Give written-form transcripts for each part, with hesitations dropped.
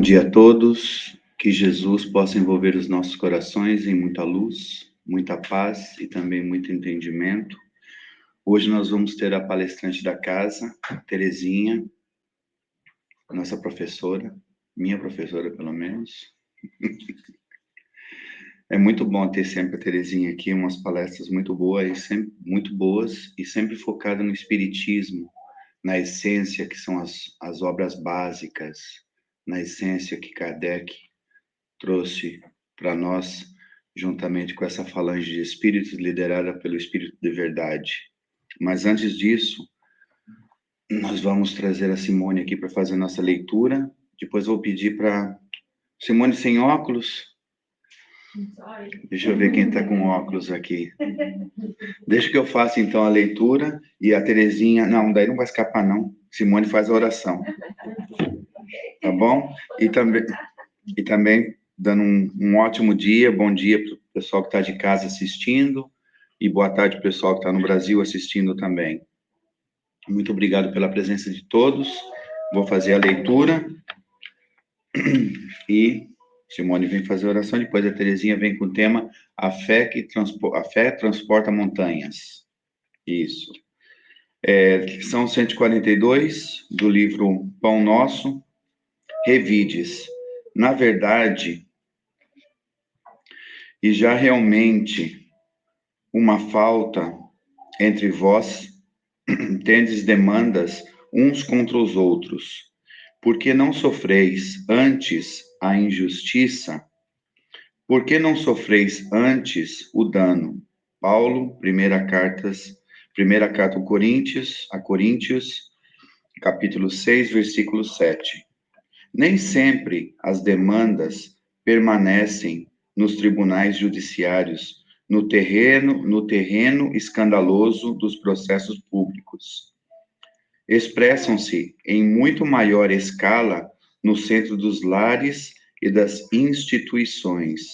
dia a todos, que Jesus possa envolver os nossos corações em muita luz, muita paz e também muito entendimento. Hoje nós vamos ter a palestrante da casa, Terezinha, nossa professora, minha professora pelo menos. É muito bom ter sempre a Terezinha aqui, umas palestras muito boas e sempre focada no espiritismo, na essência que são as obras básicas, na essência que Kardec trouxe para nós, juntamente com essa falange de espíritos liderada pelo Espírito de Verdade. Mas antes disso, nós vamos trazer a Simone aqui para fazer nossa leitura. Depois vou pedir para Simone sem óculos. Deixa eu ver quem está com óculos aqui. Deixa que eu faça então a leitura e a Terezinha... Não, daí não vai escapar não. Simone faz a oração. Tá bom? E também dando um ótimo dia, bom dia para o pessoal que está de casa assistindo e boa tarde para o pessoal que está no Brasil assistindo também. Muito obrigado pela presença de todos. Vou fazer a leitura e Simone vem fazer a oração, depois a Terezinha vem com o tema A fé transporta montanhas. Isso. São 142 do livro Pão Nosso, Revides. Na verdade, e já realmente uma falta entre vós, tendes demandas uns contra os outros, porque não sofreis antes a injustiça? Porque não sofreis antes o dano? Paulo, primeira carta a Coríntios, capítulo 6, versículo 7. Nem sempre as demandas permanecem nos tribunais judiciários, no terreno escandaloso dos processos públicos. Expressam-se em muito maior escala no centro dos lares e das instituições.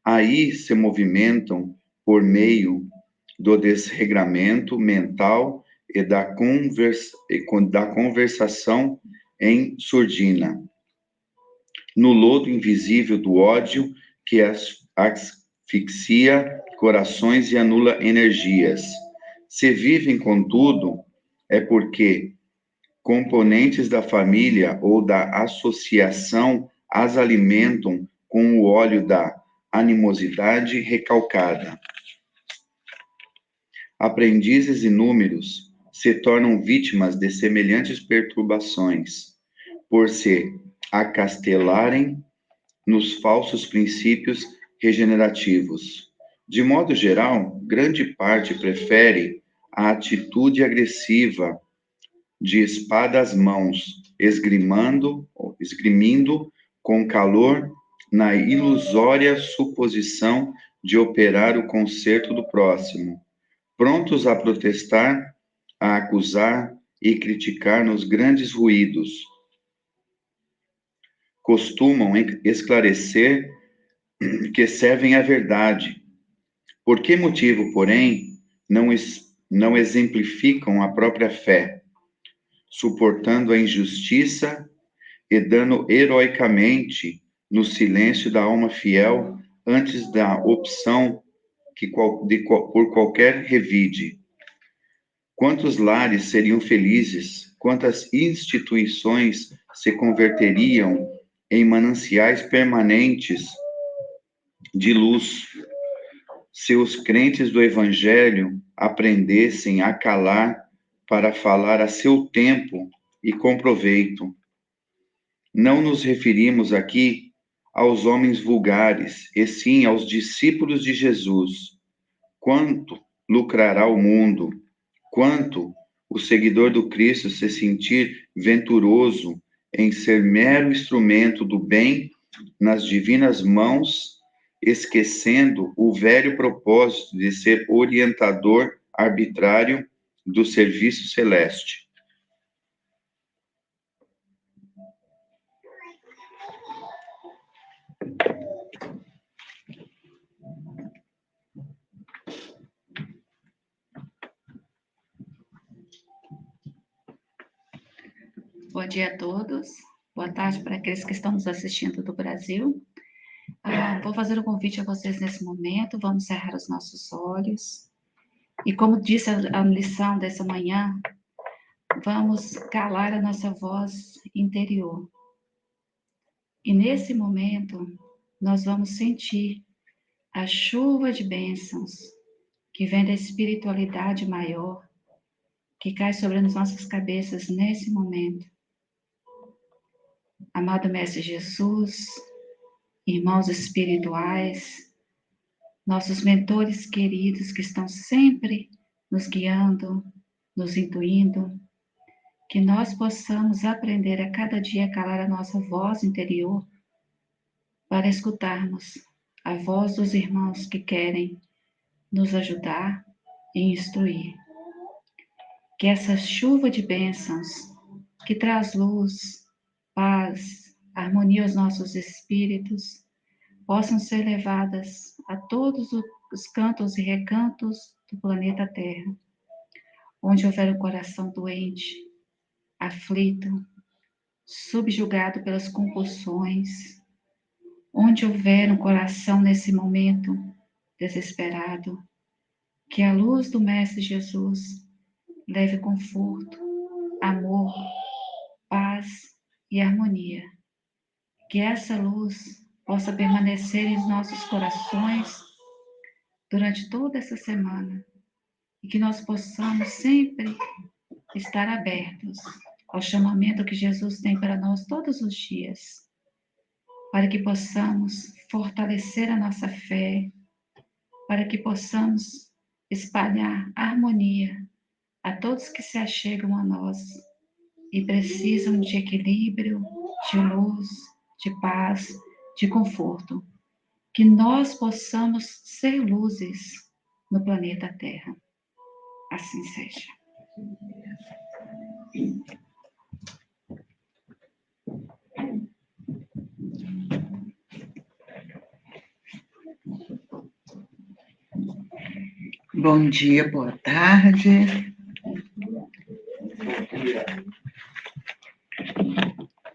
Aí se movimentam por meio do desregramento mental e da conversação em surdina, no lodo invisível do ódio que asfixia corações e anula energias. Se vivem, contudo, é porque componentes da família ou da associação as alimentam com o óleo da animosidade recalcada. Aprendizes inúmeros se tornam vítimas de semelhantes perturbações, por se acastelarem nos falsos princípios regenerativos. De modo geral, grande parte prefere a atitude agressiva de espada às mãos, esgrimindo com calor na ilusória suposição de operar o conserto do próximo, prontos a protestar, a acusar e criticar nos grandes ruídos. Costumam esclarecer que servem à verdade. Por que motivo, porém, não exemplificam a própria fé, suportando a injustiça e dando heroicamente no silêncio da alma fiel antes da opção por qualquer revide? Quantos lares seriam felizes, quantas instituições se converteriam em mananciais permanentes de luz, se os crentes do Evangelho aprendessem a calar para falar a seu tempo e com proveito. Não nos referimos aqui aos homens vulgares, e sim aos discípulos de Jesus. Quanto lucrará o mundo? Quanto o seguidor do Cristo se sentir venturoso em ser mero instrumento do bem nas divinas mãos, esquecendo o velho propósito de ser orientador arbitrário do serviço celeste? Bom dia a todos. boa tarde para aqueles que estão nos assistindo do Brasil. Vou fazer um convite a vocês nesse momento, vamos cerrar os nossos olhos. E como disse a lição dessa manhã, vamos calar a nossa voz interior. E nesse momento, nós vamos sentir a chuva de bênçãos que vem da espiritualidade maior, que cai sobre as nossas cabeças nesse momento. Amado Mestre Jesus, irmãos espirituais, nossos mentores queridos que estão sempre nos guiando, nos intuindo, que nós possamos aprender a cada dia a calar a nossa voz interior para escutarmos a voz dos irmãos que querem nos ajudar e instruir. Que essa chuva de bênçãos que traz luz, paz, harmonia aos nossos espíritos, possam ser levadas a todos os cantos e recantos do planeta Terra, onde houver um coração doente, aflito, subjugado pelas compulsões, onde houver um coração nesse momento desesperado, que a luz do Mestre Jesus leve conforto, amor, paz e harmonia. Que essa luz possa permanecer em nossos corações durante toda essa semana e que nós possamos sempre estar abertos ao chamamento que Jesus tem para nós todos os dias, para que possamos fortalecer a nossa fé, para que possamos espalhar harmonia a todos que se achegam a nós e precisam de equilíbrio, de luz, de paz, de conforto. Que nós possamos ser luzes no planeta Terra. Assim seja. Bom dia, boa tarde.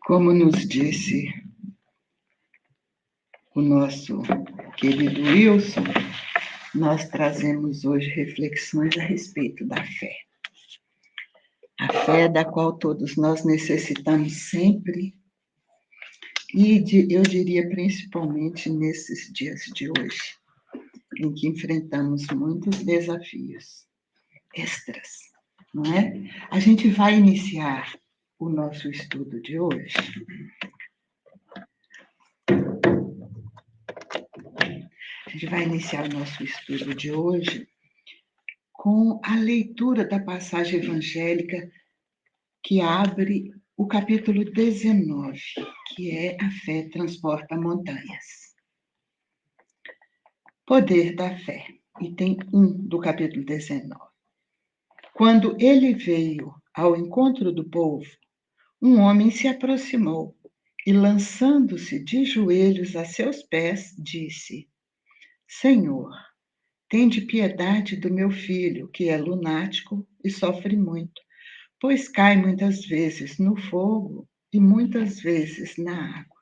Como nos disse o nosso querido Wilson, nós trazemos hoje reflexões a respeito da fé. A fé da qual todos nós necessitamos sempre, e eu diria principalmente nesses dias de hoje, em que enfrentamos muitos desafios extras, não é? A gente vai iniciar o nosso estudo de hoje com a leitura da passagem evangélica que abre o capítulo 19, que é A Fé Transporta Montanhas. Poder da fé. Item 1 do capítulo 19. Quando ele veio ao encontro do povo, um homem se aproximou e, lançando-se de joelhos a seus pés, disse: Senhor, tende piedade do meu filho, que é lunático e sofre muito, pois cai muitas vezes no fogo e muitas vezes na água.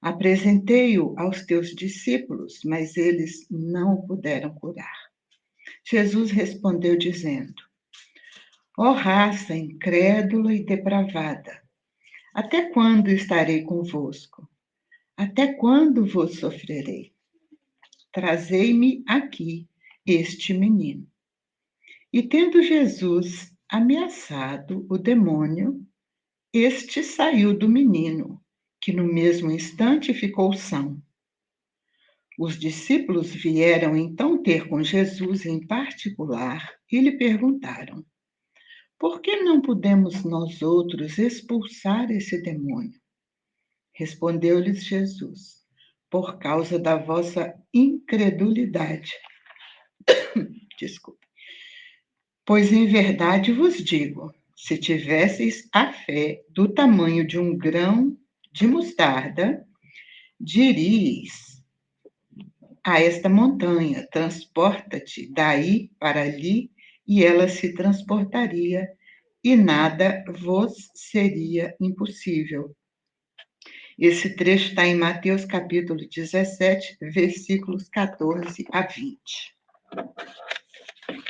Apresentei-o aos teus discípulos, mas eles não o puderam curar. Jesus respondeu dizendo: Ó raça incrédula e depravada, até quando estarei convosco? Até quando vos sofrerei? Trazei-me aqui este menino. E tendo Jesus ameaçado o demônio, este saiu do menino, que no mesmo instante ficou são. Os discípulos vieram então ter com Jesus em particular e lhe perguntaram: Por que não pudemos nós outros expulsar esse demônio? Respondeu-lhes Jesus: Por causa da vossa incredulidade. Desculpe. Pois em verdade vos digo, se tivesseis a fé do tamanho de um grão de mostarda, diríeis a esta montanha: transporta-te daí para ali, e ela se transportaria, e nada vos seria impossível. Esse trecho está em Mateus capítulo 17, versículos 14 a 20.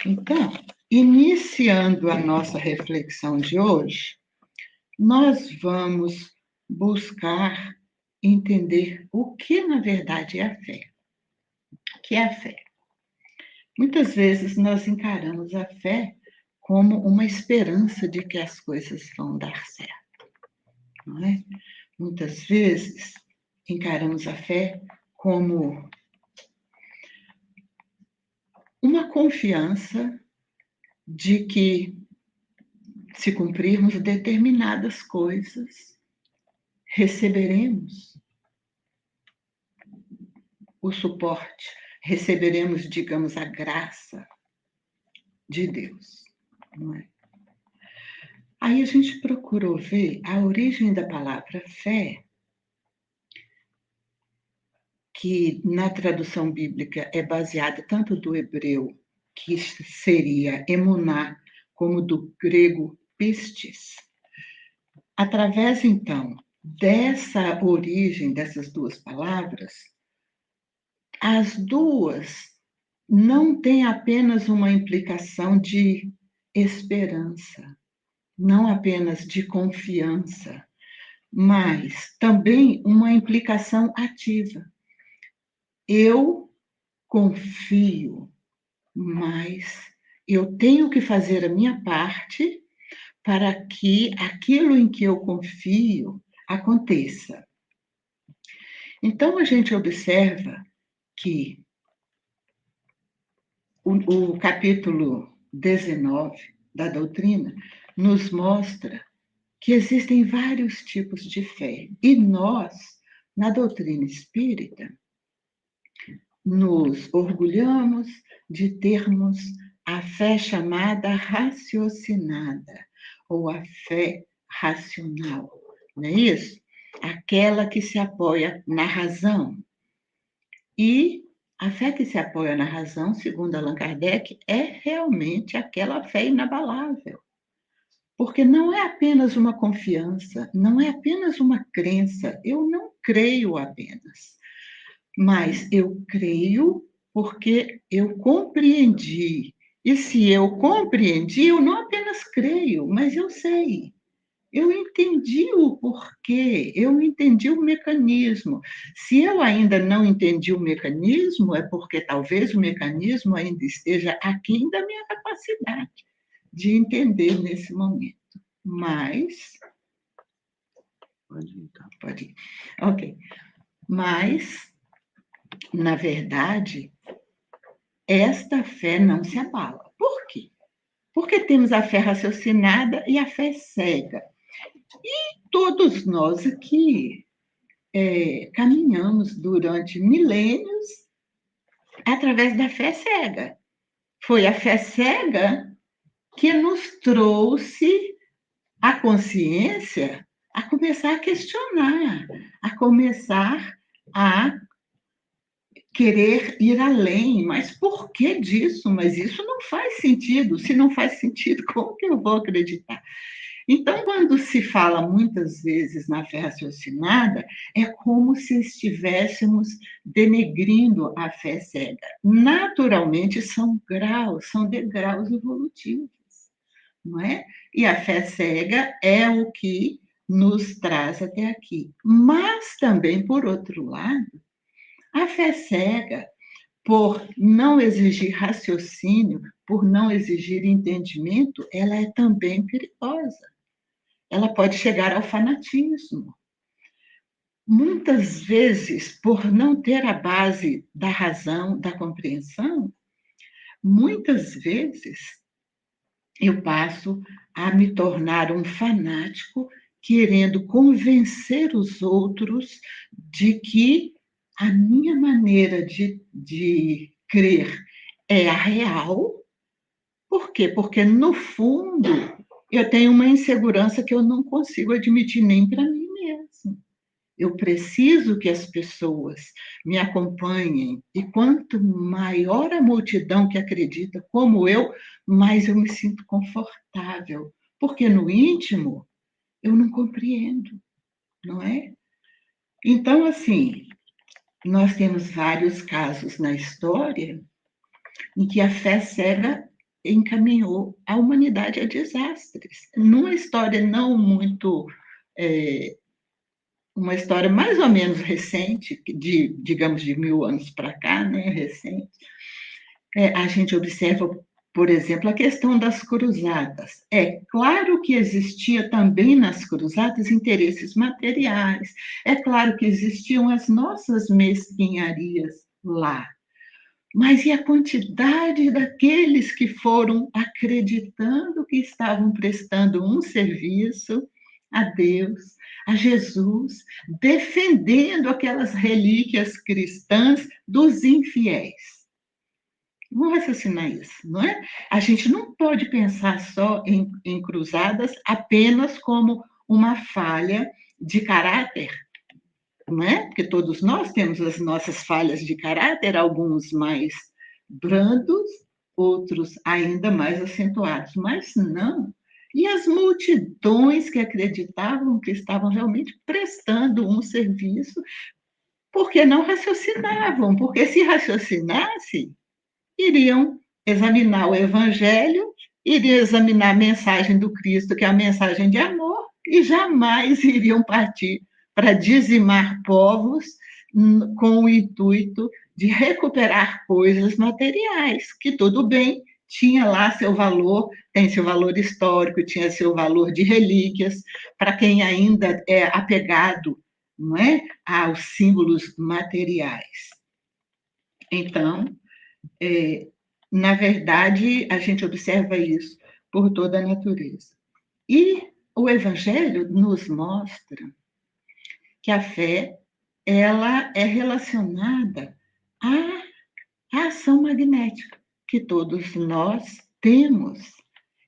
Então, iniciando a nossa reflexão de hoje, nós vamos buscar entender o que, na verdade, é a fé. O que é a fé? Muitas vezes nós encaramos a fé como uma esperança de que as coisas vão dar certo, não é? Muitas vezes encaramos a fé como uma confiança de que, se cumprirmos determinadas coisas, receberemos o suporte, receberemos, digamos, a graça de Deus, não é? Aí a gente procurou ver a origem da palavra fé, que na tradução bíblica é baseada tanto do hebreu, que seria emuná, como do grego pistis. Através, então, dessa origem dessas duas palavras, as duas não têm apenas uma implicação de esperança, não apenas de confiança, mas também uma implicação ativa. Eu confio, mas eu tenho que fazer a minha parte para que aquilo em que eu confio aconteça. Então, a gente observa que o capítulo 19 da doutrina nos mostra que existem vários tipos de fé. E nós, na doutrina espírita, nos orgulhamos de termos a fé chamada raciocinada, ou a fé racional, não é isso? Aquela que se apoia na razão. E a fé que se apoia na razão, segundo Allan Kardec, é realmente aquela fé inabalável. Porque não é apenas uma confiança, não é apenas uma crença. Eu não creio apenas, mas eu creio porque eu compreendi. E se eu compreendi, eu não apenas creio, mas eu sei. Eu entendi o porquê, eu entendi o mecanismo. Se eu ainda não entendi o mecanismo, é porque talvez o mecanismo ainda esteja aquém da minha capacidade de entender nesse momento. Mas. Pode ir, então. Pode ir. Ok. Mas, na verdade, esta fé não se abala. Por quê? Porque temos a fé raciocinada e a fé cega. E todos nós aqui caminhamos durante milênios através da fé cega. Foi a fé cega que nos trouxe a consciência a começar a questionar, a começar a querer ir além. Mas por que disso? Mas isso não faz sentido. Se não faz sentido, como que eu vou acreditar? Então, quando se fala muitas vezes na fé raciocinada, é como se estivéssemos denegrindo a fé cega. Naturalmente, são degraus evolutivos, não é? E a fé cega é o que nos traz até aqui. Mas também, por outro lado, a fé cega, por não exigir raciocínio, por não exigir entendimento, ela é também perigosa. Ela pode chegar ao fanatismo. Muitas vezes, por não ter a base da razão, da compreensão, muitas vezes eu passo a me tornar um fanático, querendo convencer os outros de que a minha maneira de crer é a real. Por quê? Porque, no fundo, eu tenho uma insegurança que eu não consigo admitir nem para mim mesmo. Eu preciso que as pessoas me acompanhem, e quanto maior a multidão que acredita como eu, mais eu me sinto confortável, porque no íntimo eu não compreendo, não é? Então, assim, nós temos vários casos na história em que a fé cega encaminhou a humanidade a desastres. Numa história não muito, uma história mais ou menos recente, digamos, de 1000 anos para cá, né, recente, a gente observa, por exemplo, a questão das cruzadas. É claro que existia também nas cruzadas interesses materiais, é claro que existiam as nossas mesquinharias lá, mas e a quantidade daqueles que foram acreditando que estavam prestando um serviço a Deus, a Jesus, defendendo aquelas relíquias cristãs dos infiéis? Vamos raciocinar isso, não é? A gente não pode pensar só em cruzadas apenas como uma falha de caráter, não é? Porque todos nós temos as nossas falhas de caráter, alguns mais brandos, outros ainda mais acentuados, mas não. E as multidões que acreditavam que estavam realmente prestando um serviço, porque não raciocinavam, porque se raciocinasse, iriam examinar o Evangelho, iriam examinar a mensagem do Cristo, que é a mensagem de amor, e jamais iriam partir para dizimar povos com o intuito de recuperar coisas materiais, que tudo bem, tinha lá seu valor, tem seu valor histórico, tinha seu valor de relíquias, para quem ainda é apegado, não é, aos símbolos materiais. Então, na verdade, a gente observa isso por toda a natureza. E o Evangelho nos mostra que a fé, ela é relacionada à ação magnética que todos nós temos.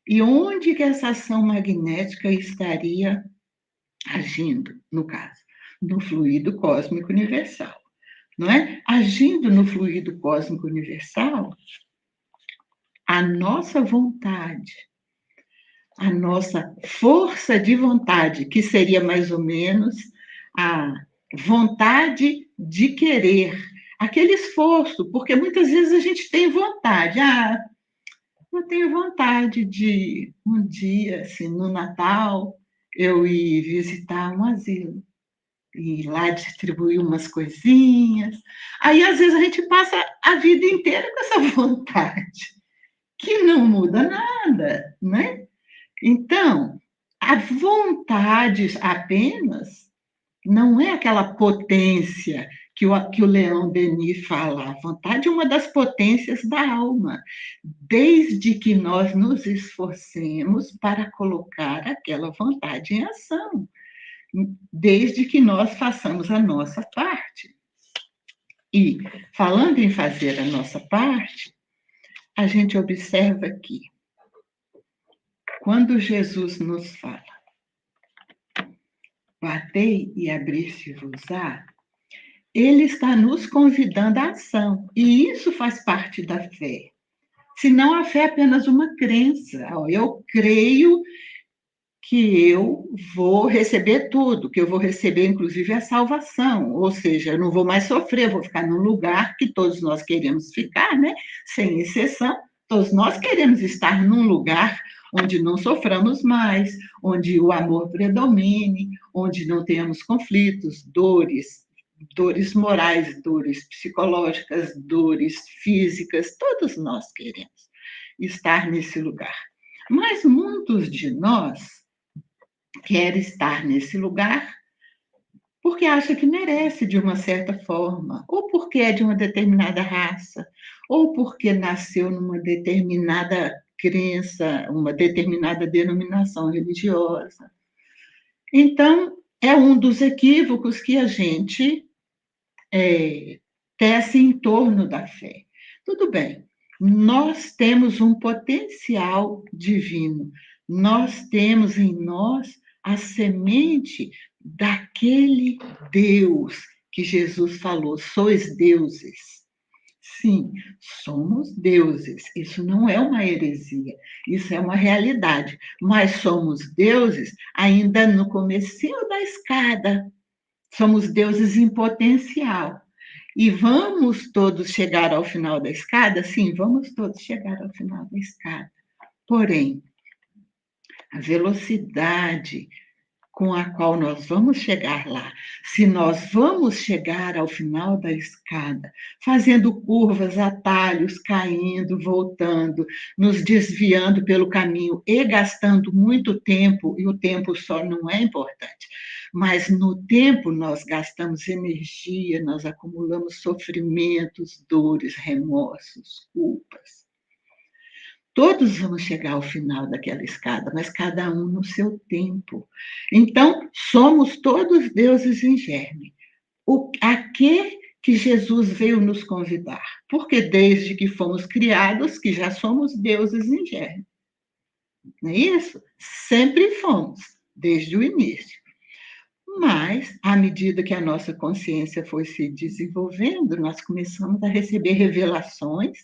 E onde que essa ação magnética estaria agindo, no caso? No fluido cósmico universal, não é? Agindo no fluido cósmico universal, a nossa vontade, a nossa força de vontade, que seria mais ou menos a vontade de querer, aquele esforço, porque muitas vezes a gente tem vontade. Eu tenho vontade de, um dia, assim, no Natal, eu ir visitar um asilo, e lá distribuir umas coisinhas. Aí, às vezes, a gente passa a vida inteira com essa vontade, que não muda nada, né? Então, a vontade apenas não é aquela potência que o Leon Denis fala. A vontade é uma das potências da alma, desde que nós nos esforcemos para colocar aquela vontade em ação, desde que nós façamos a nossa parte. E, falando em fazer a nossa parte, a gente observa que, quando Jesus nos fala, batei e abrir-se-vos-á, ele está nos convidando à ação. E isso faz parte da fé. Senão a fé é apenas uma crença. Eu creio que eu vou receber tudo, que eu vou receber, inclusive, a salvação. Ou seja, eu não vou mais sofrer, vou ficar num lugar que todos nós queremos ficar, né? Sem exceção. Todos nós queremos estar num lugar onde não soframos mais, onde o amor predomine, onde não tenhamos conflitos, dores morais, dores psicológicas, dores físicas, todos nós queremos estar nesse lugar. Mas muitos de nós querem estar nesse lugar porque acha que merece de uma certa forma, ou porque é de uma determinada raça, ou porque nasceu numa determinada crença, uma determinada denominação religiosa. Então, é um dos equívocos que a gente tece em torno da fé. Tudo bem, nós temos um potencial divino, nós temos em nós a semente daquele Deus que Jesus falou, sois deuses. Sim, somos deuses. Isso não é uma heresia, isso é uma realidade. Mas somos deuses ainda no comecinho da escada. Somos deuses em potencial. E vamos todos chegar ao final da escada? Sim, vamos todos chegar ao final da escada. Porém, a velocidade com a qual nós vamos chegar lá, se nós vamos chegar ao final da escada, fazendo curvas, atalhos, caindo, voltando, nos desviando pelo caminho e gastando muito tempo, e o tempo só não é importante, mas no tempo nós gastamos energia, nós acumulamos sofrimentos, dores, remorsos, culpas. Todos vamos chegar ao final daquela escada, mas cada um no seu tempo. Então, somos todos deuses em germe. A que Jesus veio nos convidar? Porque desde que fomos criados, que já somos deuses em germe. Não é isso? Sempre fomos, desde o início. Mas, à medida que a nossa consciência foi se desenvolvendo, nós começamos a receber revelações,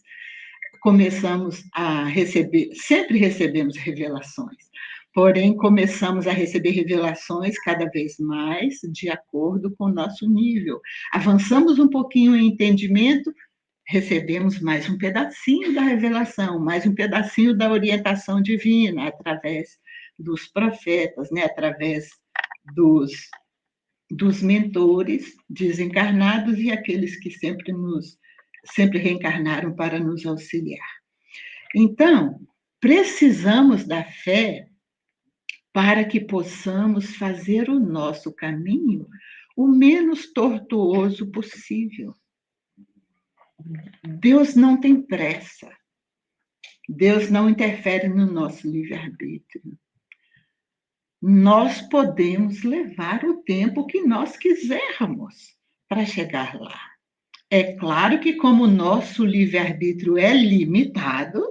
começamos a receber, sempre recebemos revelações, porém começamos a receber revelações cada vez mais de acordo com o nosso nível. Avançamos um pouquinho em entendimento, recebemos mais um pedacinho da revelação, mais um pedacinho da orientação divina, através dos profetas, né? Através dos mentores desencarnados e aqueles que sempre reencarnaram para nos auxiliar. Então, precisamos da fé para que possamos fazer o nosso caminho o menos tortuoso possível. Deus não tem pressa. Deus não interfere no nosso livre-arbítrio. Nós podemos levar o tempo que nós quisermos para chegar lá. É claro que, como o nosso livre-arbítrio é limitado,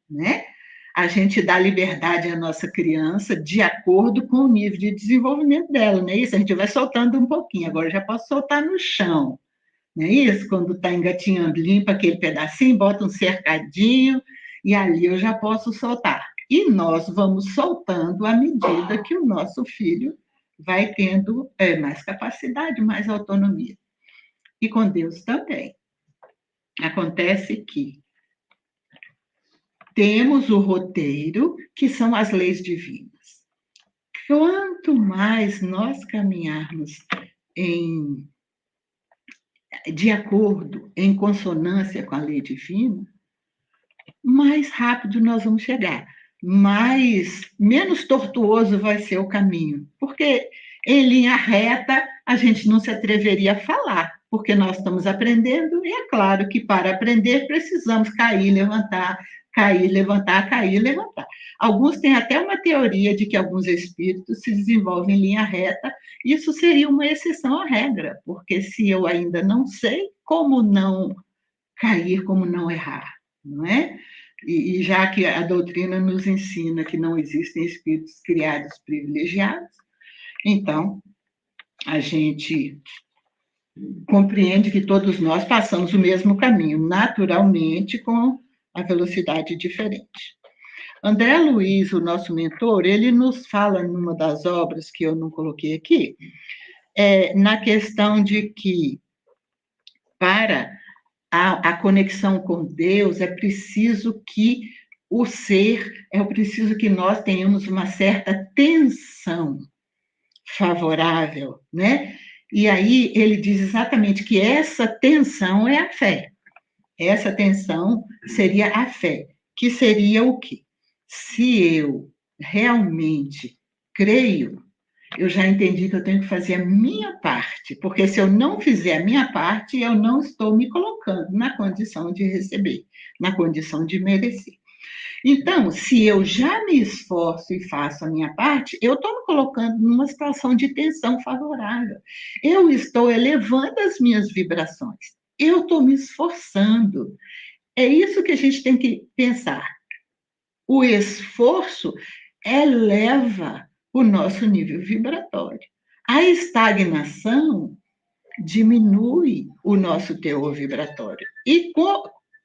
né? A gente dá liberdade à nossa criança de acordo com o nível de desenvolvimento dela, não é isso? A gente vai soltando um pouquinho, agora já posso soltar no chão, não é isso? Quando está engatinhando, limpa aquele pedacinho, bota um cercadinho, e ali eu já posso soltar. E nós vamos soltando à medida que o nosso filho vai tendo mais capacidade, mais autonomia. E com Deus também. Acontece que temos o roteiro, que são as leis divinas. Quanto mais nós caminharmos de acordo, em consonância com a lei divina, mais rápido nós vamos chegar. Menos tortuoso vai ser o caminho. Porque em linha reta a gente não se atreveria a falar, porque nós estamos aprendendo, e é claro que para aprender precisamos cair, levantar, cair, levantar, cair, levantar. Alguns têm até uma teoria de que alguns espíritos se desenvolvem em linha reta. Isso seria uma exceção à regra, porque se eu ainda não sei, como não cair, como não errar, não é? E já que a doutrina nos ensina que não existem espíritos criados privilegiados, então a gente compreende que todos nós passamos o mesmo caminho, naturalmente, com a velocidade diferente. André Luiz, o nosso mentor, ele nos fala numa das obras que eu não coloquei aqui, na questão de que para a conexão com Deus é preciso que é preciso que nós tenhamos uma certa tensão favorável, né? E aí ele diz exatamente que essa tensão é a fé. Essa tensão seria a fé, que seria o quê? Se eu realmente creio, eu já entendi que eu tenho que fazer a minha parte, porque se eu não fizer a minha parte, eu não estou me colocando na condição de receber, na condição de merecer. Então, se eu já me esforço e faço a minha parte, eu estou me colocando numa situação de tensão favorável. Eu estou elevando as minhas vibrações. Eu estou me esforçando. É isso que a gente tem que pensar. O esforço eleva o nosso nível vibratório. A estagnação diminui o nosso teor vibratório. E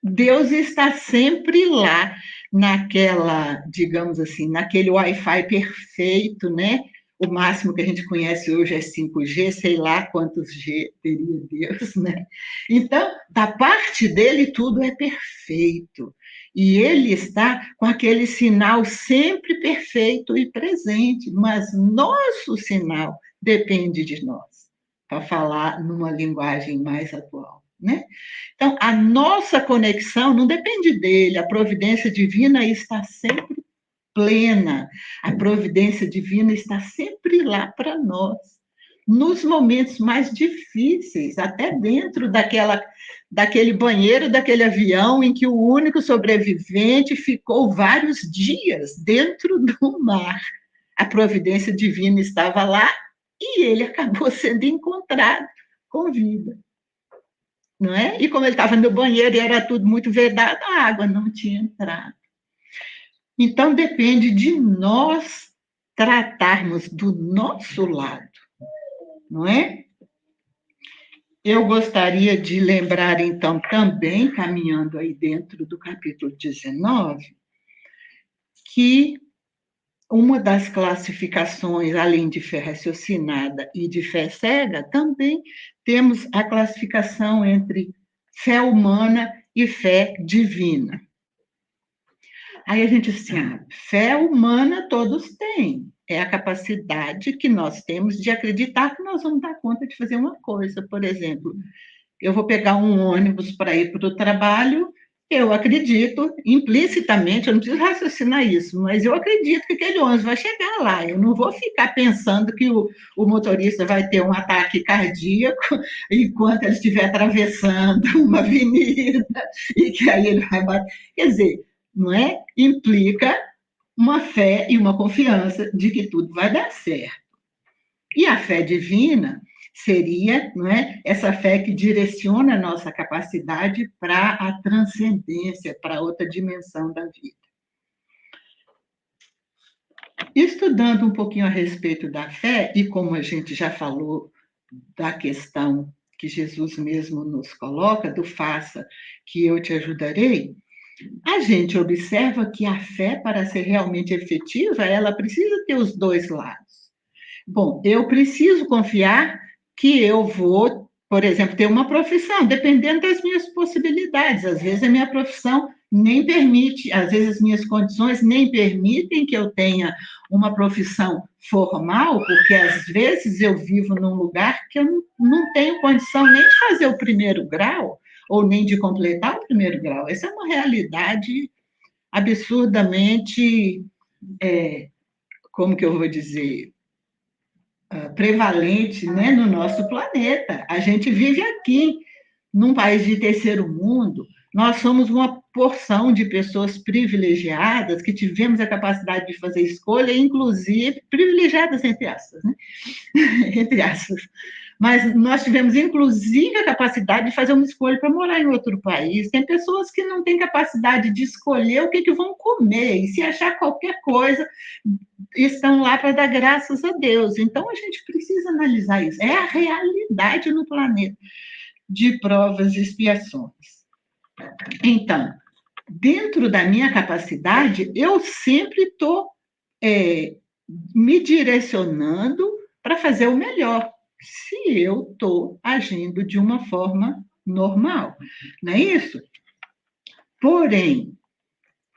Deus está sempre lá naquela, digamos assim, naquele Wi-Fi perfeito, né? O máximo que a gente conhece hoje é 5G, sei lá quantos G teria Deus, né? Então, da parte dele, tudo é perfeito. E ele está com aquele sinal sempre perfeito e presente, mas nosso sinal depende de nós, para falar numa linguagem mais atual, né? Então, a nossa conexão não depende dele, a providência divina está sempre plena, a providência divina está sempre lá para nós, nos momentos mais difíceis, até dentro daquele banheiro, daquele avião em que o único sobrevivente ficou vários dias dentro do mar. A providência divina estava lá e ele acabou sendo encontrado com vida. Não é? E como ele estava no banheiro e era tudo muito vedado, a água não tinha entrado. Então, depende de nós tratarmos do nosso lado, não é? Eu gostaria de lembrar, então, também, caminhando aí dentro do capítulo 19, que uma das classificações, além de fé raciocinada e de fé cega, também temos a classificação entre fé humana e fé divina. Aí a gente assim, fé humana todos têm. É a capacidade que nós temos de acreditar que nós vamos dar conta de fazer uma coisa. Por exemplo, eu vou pegar um ônibus para ir para o trabalho, eu acredito implicitamente, eu não preciso raciocinar isso, mas eu acredito que aquele ônibus vai chegar lá. Eu não vou ficar pensando que o motorista vai ter um ataque cardíaco enquanto ele estiver atravessando uma avenida e que aí ele vai bater. Quer dizer, não é? Implica uma fé e uma confiança de que tudo vai dar certo. E a fé divina seria, não é, essa fé que direciona a nossa capacidade para a transcendência, para outra dimensão da vida. Estudando um pouquinho a respeito da fé, e como a gente já falou da questão que Jesus mesmo nos coloca, do faça que eu te ajudarei, a gente observa que a fé, para ser realmente efetiva, ela precisa ter os dois lados. Bom, eu preciso confiar que eu vou, por exemplo, ter uma profissão, dependendo das minhas possibilidades. Às vezes a minha profissão nem permite, às vezes as minhas condições nem permitem que eu tenha uma profissão formal, porque às vezes eu vivo num lugar que eu não tenho condição nem de fazer o primeiro grau, ou nem de completar o primeiro grau. Essa é uma realidade absurdamente, como que eu vou dizer, prevalente, né, no nosso planeta. A gente vive aqui, num país de terceiro mundo, nós somos uma porção de pessoas privilegiadas que tivemos a capacidade de fazer escolha, inclusive, privilegiadas entre aspas, né? Entre aspas. Mas nós tivemos, inclusive, a capacidade de fazer uma escolha para morar em outro país. Tem pessoas que não têm capacidade de escolher o que vão comer, e se achar qualquer coisa, estão lá para dar graças a Deus. Então, a gente precisa analisar isso. É a realidade no planeta de provas e expiações. Então, dentro da minha capacidade, eu sempre estou me direcionando para fazer o melhor, se eu estou agindo de uma forma normal, não é isso? Porém,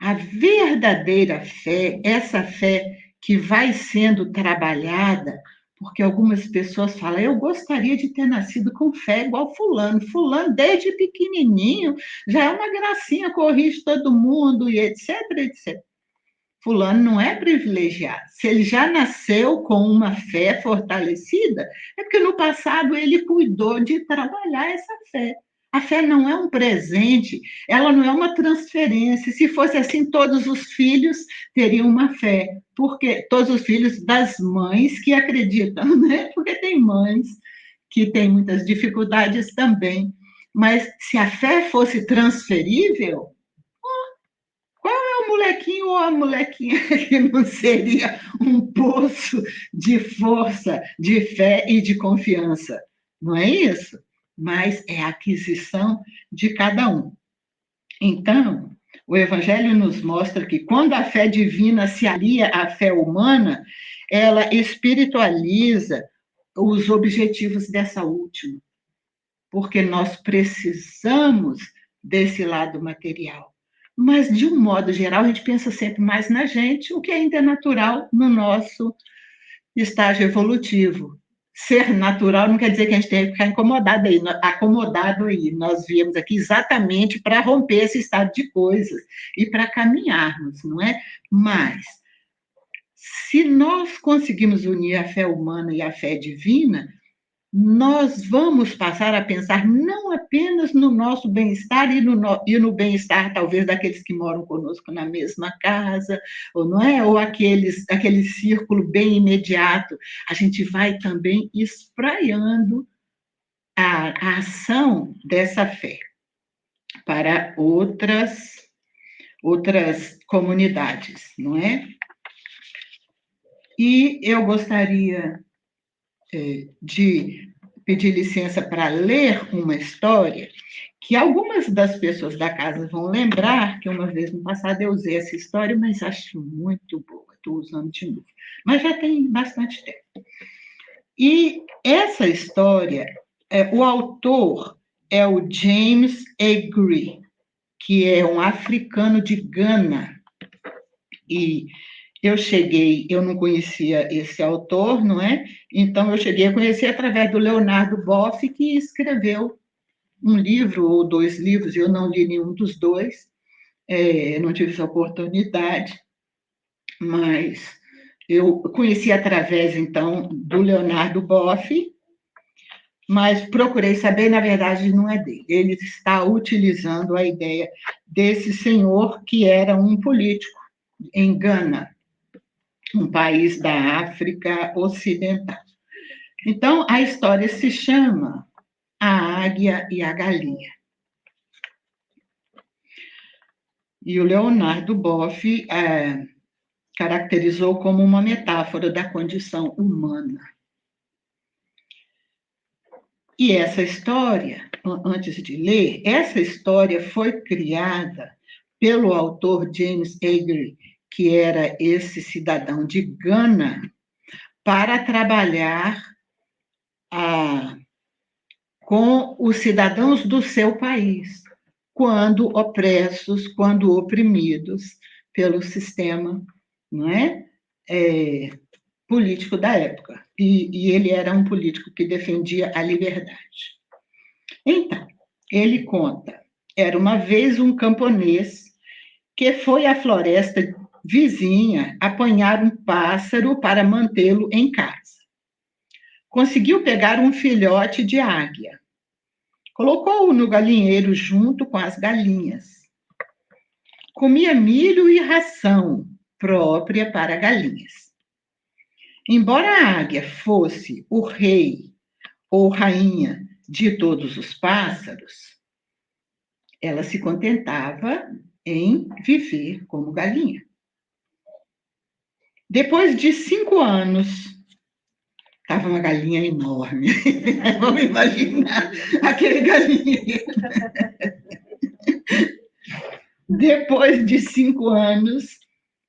a verdadeira fé, essa fé que vai sendo trabalhada, porque algumas pessoas falam, eu gostaria de ter nascido com fé igual fulano. Fulano, desde pequenininho, já é uma gracinha, corrige todo mundo, e etc, etc. Fulano não é privilegiado. Se ele já nasceu com uma fé fortalecida, é porque no passado ele cuidou de trabalhar essa fé. A fé não é um presente, ela não é uma transferência. Se fosse assim, todos os filhos teriam uma fé, porque todos os filhos das mães que acreditam, né? Porque tem mães que têm muitas dificuldades também. Mas se a fé fosse transferível, o molequinho ou a molequinha que não seria um poço de força, de fé e de confiança, não é isso? Mas é a aquisição de cada um. Então, o Evangelho nos mostra que quando a fé divina se alia à fé humana, ela espiritualiza os objetivos dessa última, porque nós precisamos desse lado material. Mas, de um modo geral, a gente pensa sempre mais na gente, o que ainda é natural no nosso estágio evolutivo. Ser natural não quer dizer que a gente tenha que ficar acomodado aí. Nós viemos aqui exatamente para romper esse estado de coisas e para caminharmos, não é? Mas, se nós conseguimos unir a fé humana e a fé divina, nós vamos passar a pensar não apenas no nosso bem-estar e no bem-estar, talvez, daqueles que moram conosco na mesma casa, ou não é? Ou aquele círculo bem imediato. A gente vai também espraiando a ação dessa fé para outras comunidades, não é? E eu gostaria de pedir licença para ler uma história que algumas das pessoas da casa vão lembrar, que uma vez no passado eu usei essa história, mas acho muito boa, estou usando de novo. Mas já tem bastante tempo. E essa história, o autor é o James Aggrey, que é um africano de Gana. E eu não conhecia esse autor, não é? Então, eu cheguei a conhecer através do Leonardo Boff, que escreveu um livro ou 2 livros, eu não li nenhum dos 2, não tive essa oportunidade, mas eu conheci através, então, do Leonardo Boff, mas procurei saber, na verdade, não é dele. Ele está utilizando a ideia desse senhor que era um político em Gana, um país da África Ocidental. Então, a história se chama A Águia e a Galinha. E o Leonardo Boff caracterizou como uma metáfora da condição humana. E essa história, antes de ler, essa história foi criada pelo autor James Aggrey, que era esse cidadão de Gana, para trabalhar com os cidadãos do seu país, quando opressos, quando oprimidos pelo sistema, não é? Político da época. E ele era um político que defendia a liberdade. Então, ele conta, era uma vez um camponês que foi à floresta vizinha apanhar um pássaro para mantê-lo em casa. Conseguiu pegar um filhote de águia. Colocou-o no galinheiro junto com as galinhas. Comia milho e ração própria para galinhas. Embora a águia fosse o rei ou rainha de todos os pássaros, ela se contentava em viver como galinha. Depois de 5 anos, estava uma galinha enorme. Vamos imaginar aquele galinheiro. Depois de 5 anos,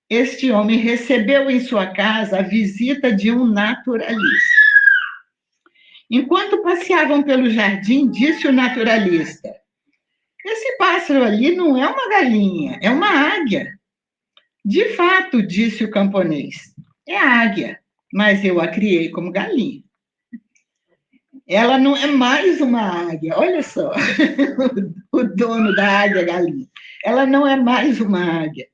este homem recebeu em sua casa a visita de um naturalista. Enquanto passeavam pelo jardim, disse o naturalista: esse pássaro ali não é uma galinha, é uma águia. De fato, disse o camponês, é águia, mas eu a criei como galinha. Ela não é mais uma águia, olha só, o dono da águia galinha. Ela não é mais uma águia.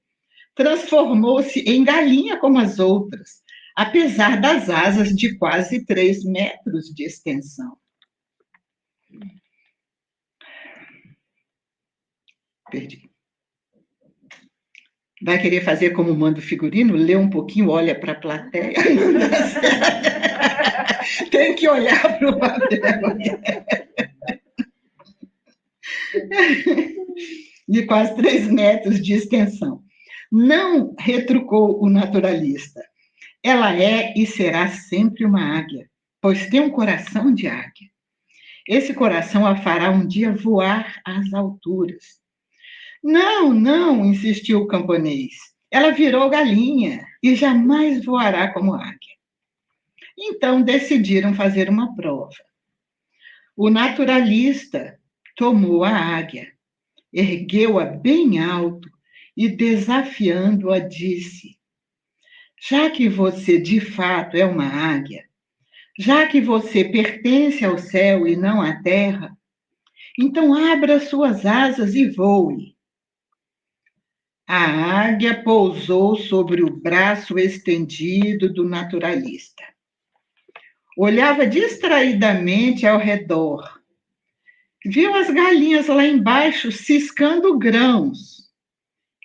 Transformou-se em galinha como as outras, apesar das asas de quase 3 metros de extensão. Perdi. Vai querer fazer como manda o figurino? Lê um pouquinho, olha para a plateia. Tem que olhar para o papel. De quase 3 metros de extensão. Não retrucou o naturalista. Ela é e será sempre uma águia, pois tem um coração de águia. Esse coração a fará um dia voar às alturas. Não, não, insistiu o camponês. Ela virou galinha e jamais voará como águia. Então decidiram fazer uma prova. O naturalista tomou a águia, ergueu-a bem alto e, desafiando-a, disse: já que você de fato é uma águia, já que você pertence ao céu e não à terra, então abra suas asas e voe. A águia pousou sobre o braço estendido do naturalista. Olhava distraidamente ao redor. Viu as galinhas lá embaixo ciscando grãos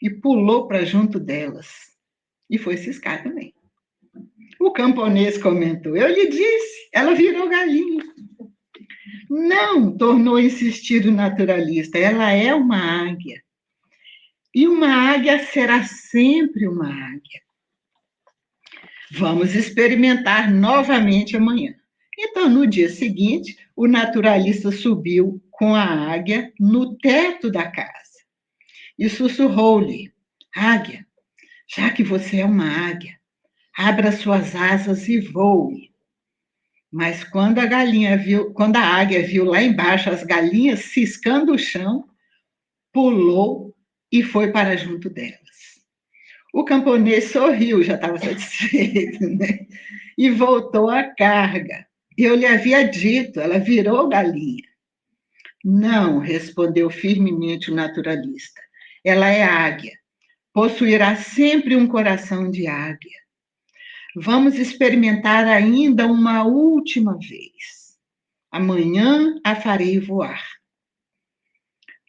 e pulou para junto delas. E foi ciscar também. O camponês comentou: eu lhe disse, ela virou galinha. Não, tornou a insistir o naturalista, ela é uma águia. E uma águia será sempre uma águia. Vamos experimentar novamente amanhã. Então, no dia seguinte, o naturalista subiu com a águia no teto da casa e sussurrou-lhe: águia, já que você é uma águia, abra suas asas e voe. Mas quando a águia viu lá embaixo as galinhas ciscando o chão, pulou e foi para junto delas. O camponês sorriu, já estava satisfeito, né? E voltou à carga. Eu lhe havia dito, ela virou galinha. Não, respondeu firmemente o naturalista. Ela é águia. Possuirá sempre um coração de águia. Vamos experimentar ainda uma última vez. Amanhã a farei voar.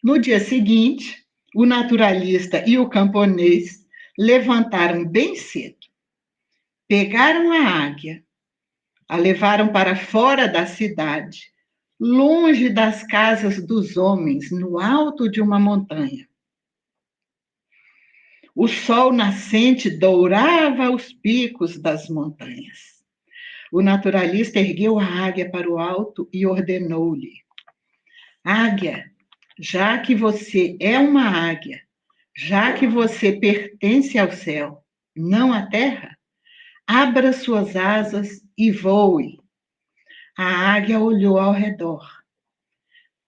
No dia seguinte, o naturalista e o camponês levantaram bem cedo. Pegaram a águia, a levaram para fora da cidade, longe das casas dos homens, no alto de uma montanha. O sol nascente dourava os picos das montanhas. O naturalista ergueu a águia para o alto e ordenou-lhe: águia, já que você é uma águia, já que você pertence ao céu, não à terra, abra suas asas e voe. A águia olhou ao redor.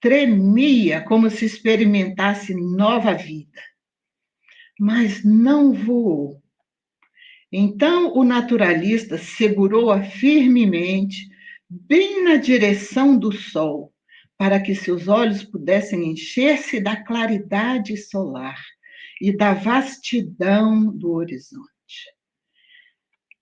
Tremia como se experimentasse nova vida, mas não voou. Então o naturalista segurou-a firmemente, bem na direção do sol, para que seus olhos pudessem encher-se da claridade solar e da vastidão do horizonte.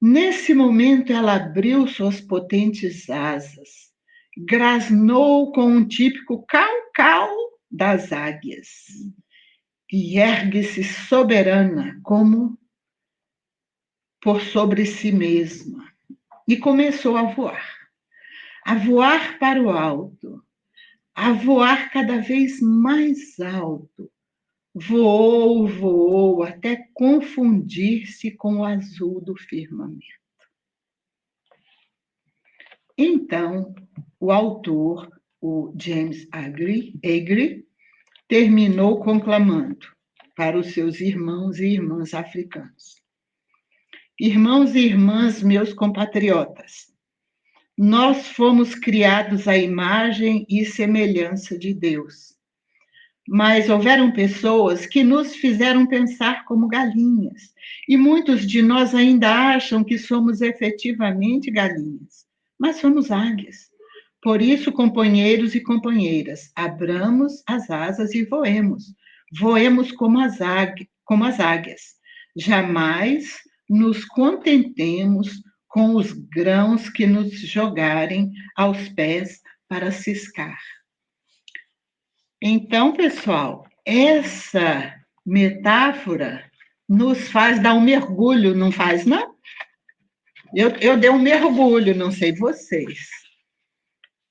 Nesse momento, ela abriu suas potentes asas, grasnou com um típico cau-cau das águias e ergue-se soberana, como por sobre si mesma, e começou a voar para o alto, a voar cada vez mais alto. Voou, voou, até confundir-se com o azul do firmamento. Então, o autor, o James Aggrey, terminou conclamando para os seus irmãos e irmãs africanos. Irmãos e irmãs, meus compatriotas, nós fomos criados à imagem e semelhança de Deus. Mas houveram pessoas que nos fizeram pensar como galinhas, e muitos de nós ainda acham que somos efetivamente galinhas, mas somos águias. Por isso, companheiros e companheiras, abramos as asas e voemos. Voemos como as águias. Jamais nos contentemos com os grãos que nos jogarem aos pés para ciscar. Então, pessoal, essa metáfora nos faz dar um mergulho, não faz, não? Eu dei um mergulho, não sei vocês,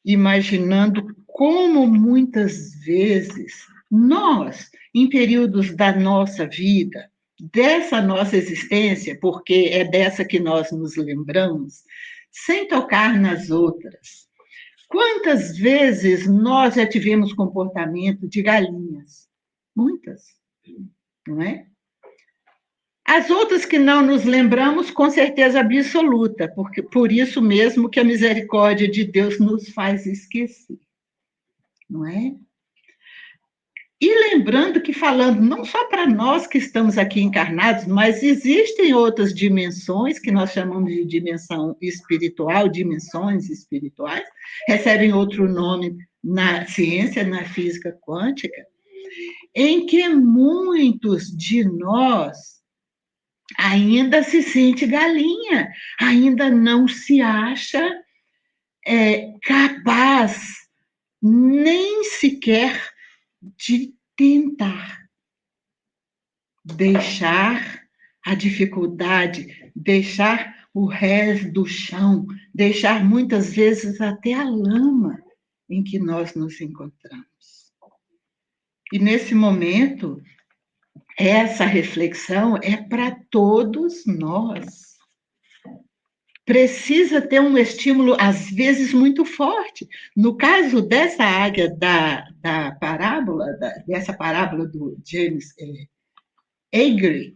imaginando como muitas vezes nós, em períodos da nossa vida, dessa nossa existência, porque é dessa que nós nos lembramos, sem tocar nas outras, Quantas vezes nós já tivemos comportamento de galinhas? Muitas, não é? As outras que não nos lembramos, com certeza absoluta, porque por isso mesmo que a misericórdia de Deus nos faz esquecer, não é? E lembrando que, falando não só para nós que estamos aqui encarnados, mas existem outras dimensões, que nós chamamos de dimensão espiritual, dimensões espirituais, recebem outro nome na ciência, na física quântica, em que muitos de nós ainda se sente galinha, ainda não se acha capaz nem sequer de tentar deixar a dificuldade, deixar o rés do chão, deixar muitas vezes até a lama em que nós nos encontramos. E nesse momento, essa reflexão é para todos nós. Precisa ter um estímulo, às vezes, muito forte. No caso dessa águia da parábola, dessa parábola do James Agee,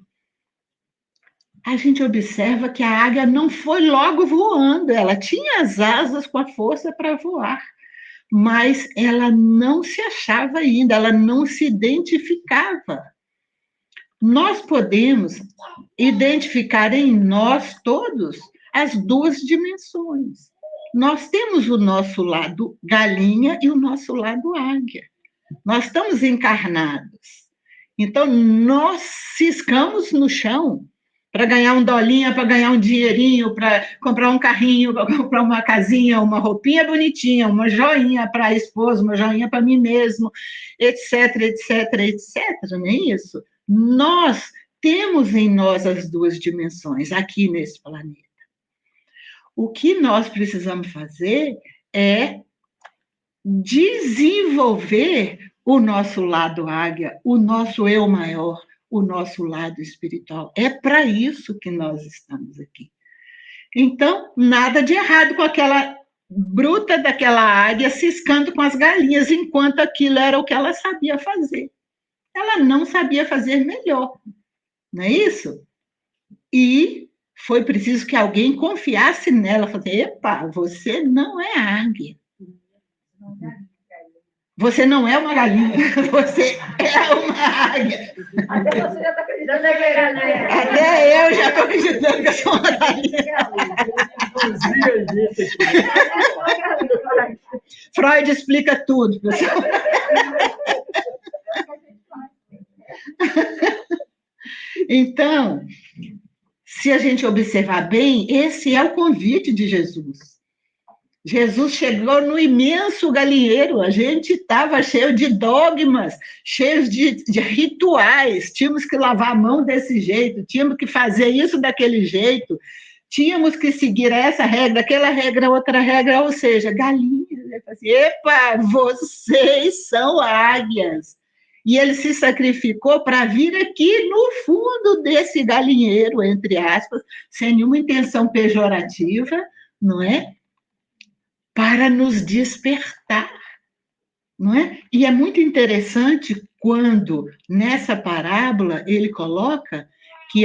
a gente observa que a águia não foi logo voando, ela tinha as asas com a força para voar, mas ela não se achava ainda, ela não se identificava. Nós podemos identificar em nós todos as duas dimensões. Nós temos o nosso lado galinha e o nosso lado águia. Nós estamos encarnados. Então, nós ciscamos no chão para ganhar um dolinha, para ganhar um dinheirinho, para comprar um carrinho, para comprar uma casinha, uma roupinha bonitinha, uma joinha para a esposa, uma joinha para mim mesmo, etc, etc, etc, não é isso? Nós temos em nós as duas dimensões aqui nesse planeta. O que nós precisamos fazer é desenvolver o nosso lado águia, o nosso eu maior, o nosso lado espiritual. É para isso que nós estamos aqui. Então, nada de errado com aquela bruta daquela águia ciscando com as galinhas, enquanto aquilo era o que ela sabia fazer. Ela não sabia fazer melhor, não é isso? E foi preciso que alguém confiasse nela, fazer, epa, você não é águia. Você não é uma galinha, você é uma águia. Até você já está acreditando que é galinha. Até eu já estou acreditando que eu sou uma galinha. Freud explica tudo, pessoal. Então, se a gente observar bem, esse é o convite de Jesus. Jesus chegou no imenso galinheiro, a gente estava cheio de dogmas, cheio de rituais, tínhamos que lavar a mão desse jeito, tínhamos que fazer isso daquele jeito, tínhamos que seguir essa regra, aquela regra, outra regra, ou seja, galinhas. Assim, epa, vocês são águias. E ele se sacrificou para vir aqui no fundo desse galinheiro, entre aspas, sem nenhuma intenção pejorativa, não é? Para nos despertar, não é? E é muito interessante quando, nessa parábola, ele coloca que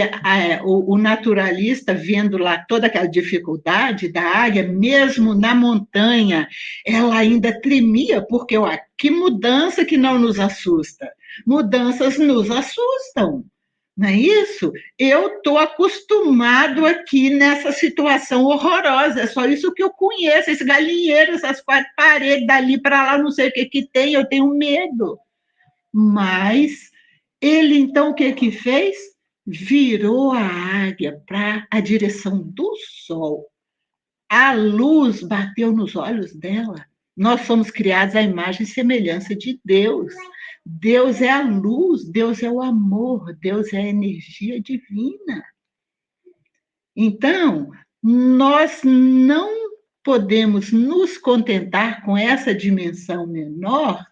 o naturalista, vendo lá toda aquela dificuldade da águia, mesmo na montanha, ela ainda tremia, porque que mudança que não nos assusta? Mudanças nos assustam. Não é isso? Eu estou acostumado aqui nessa situação horrorosa, é só isso que eu conheço, esse galinheiro, essas quatro paredes, dali para lá, não sei o que tem, eu tenho medo. Mas ele, então, o que fez? Virou a águia para a direção do sol. A luz bateu nos olhos dela. Nós somos criados à imagem e semelhança de Deus. Deus é a luz, Deus é o amor, Deus é a energia divina. Então, nós não podemos nos contentar com essa dimensão menor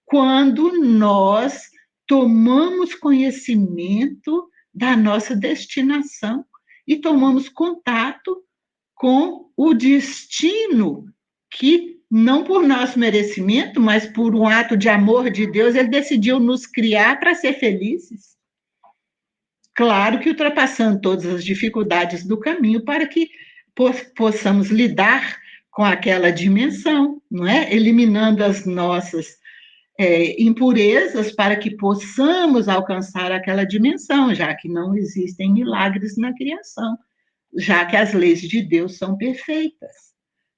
quando nós tomamos conhecimento da nossa destinação e tomamos contato com o destino que não por nosso merecimento, mas por um ato de amor de Deus, ele decidiu nos criar para ser felizes. Claro que ultrapassando todas as dificuldades do caminho para que possamos lidar com aquela dimensão, não é? Eliminando as nossas impurezas para que possamos alcançar aquela dimensão, já que não existem milagres na criação, já que as leis de Deus são perfeitas,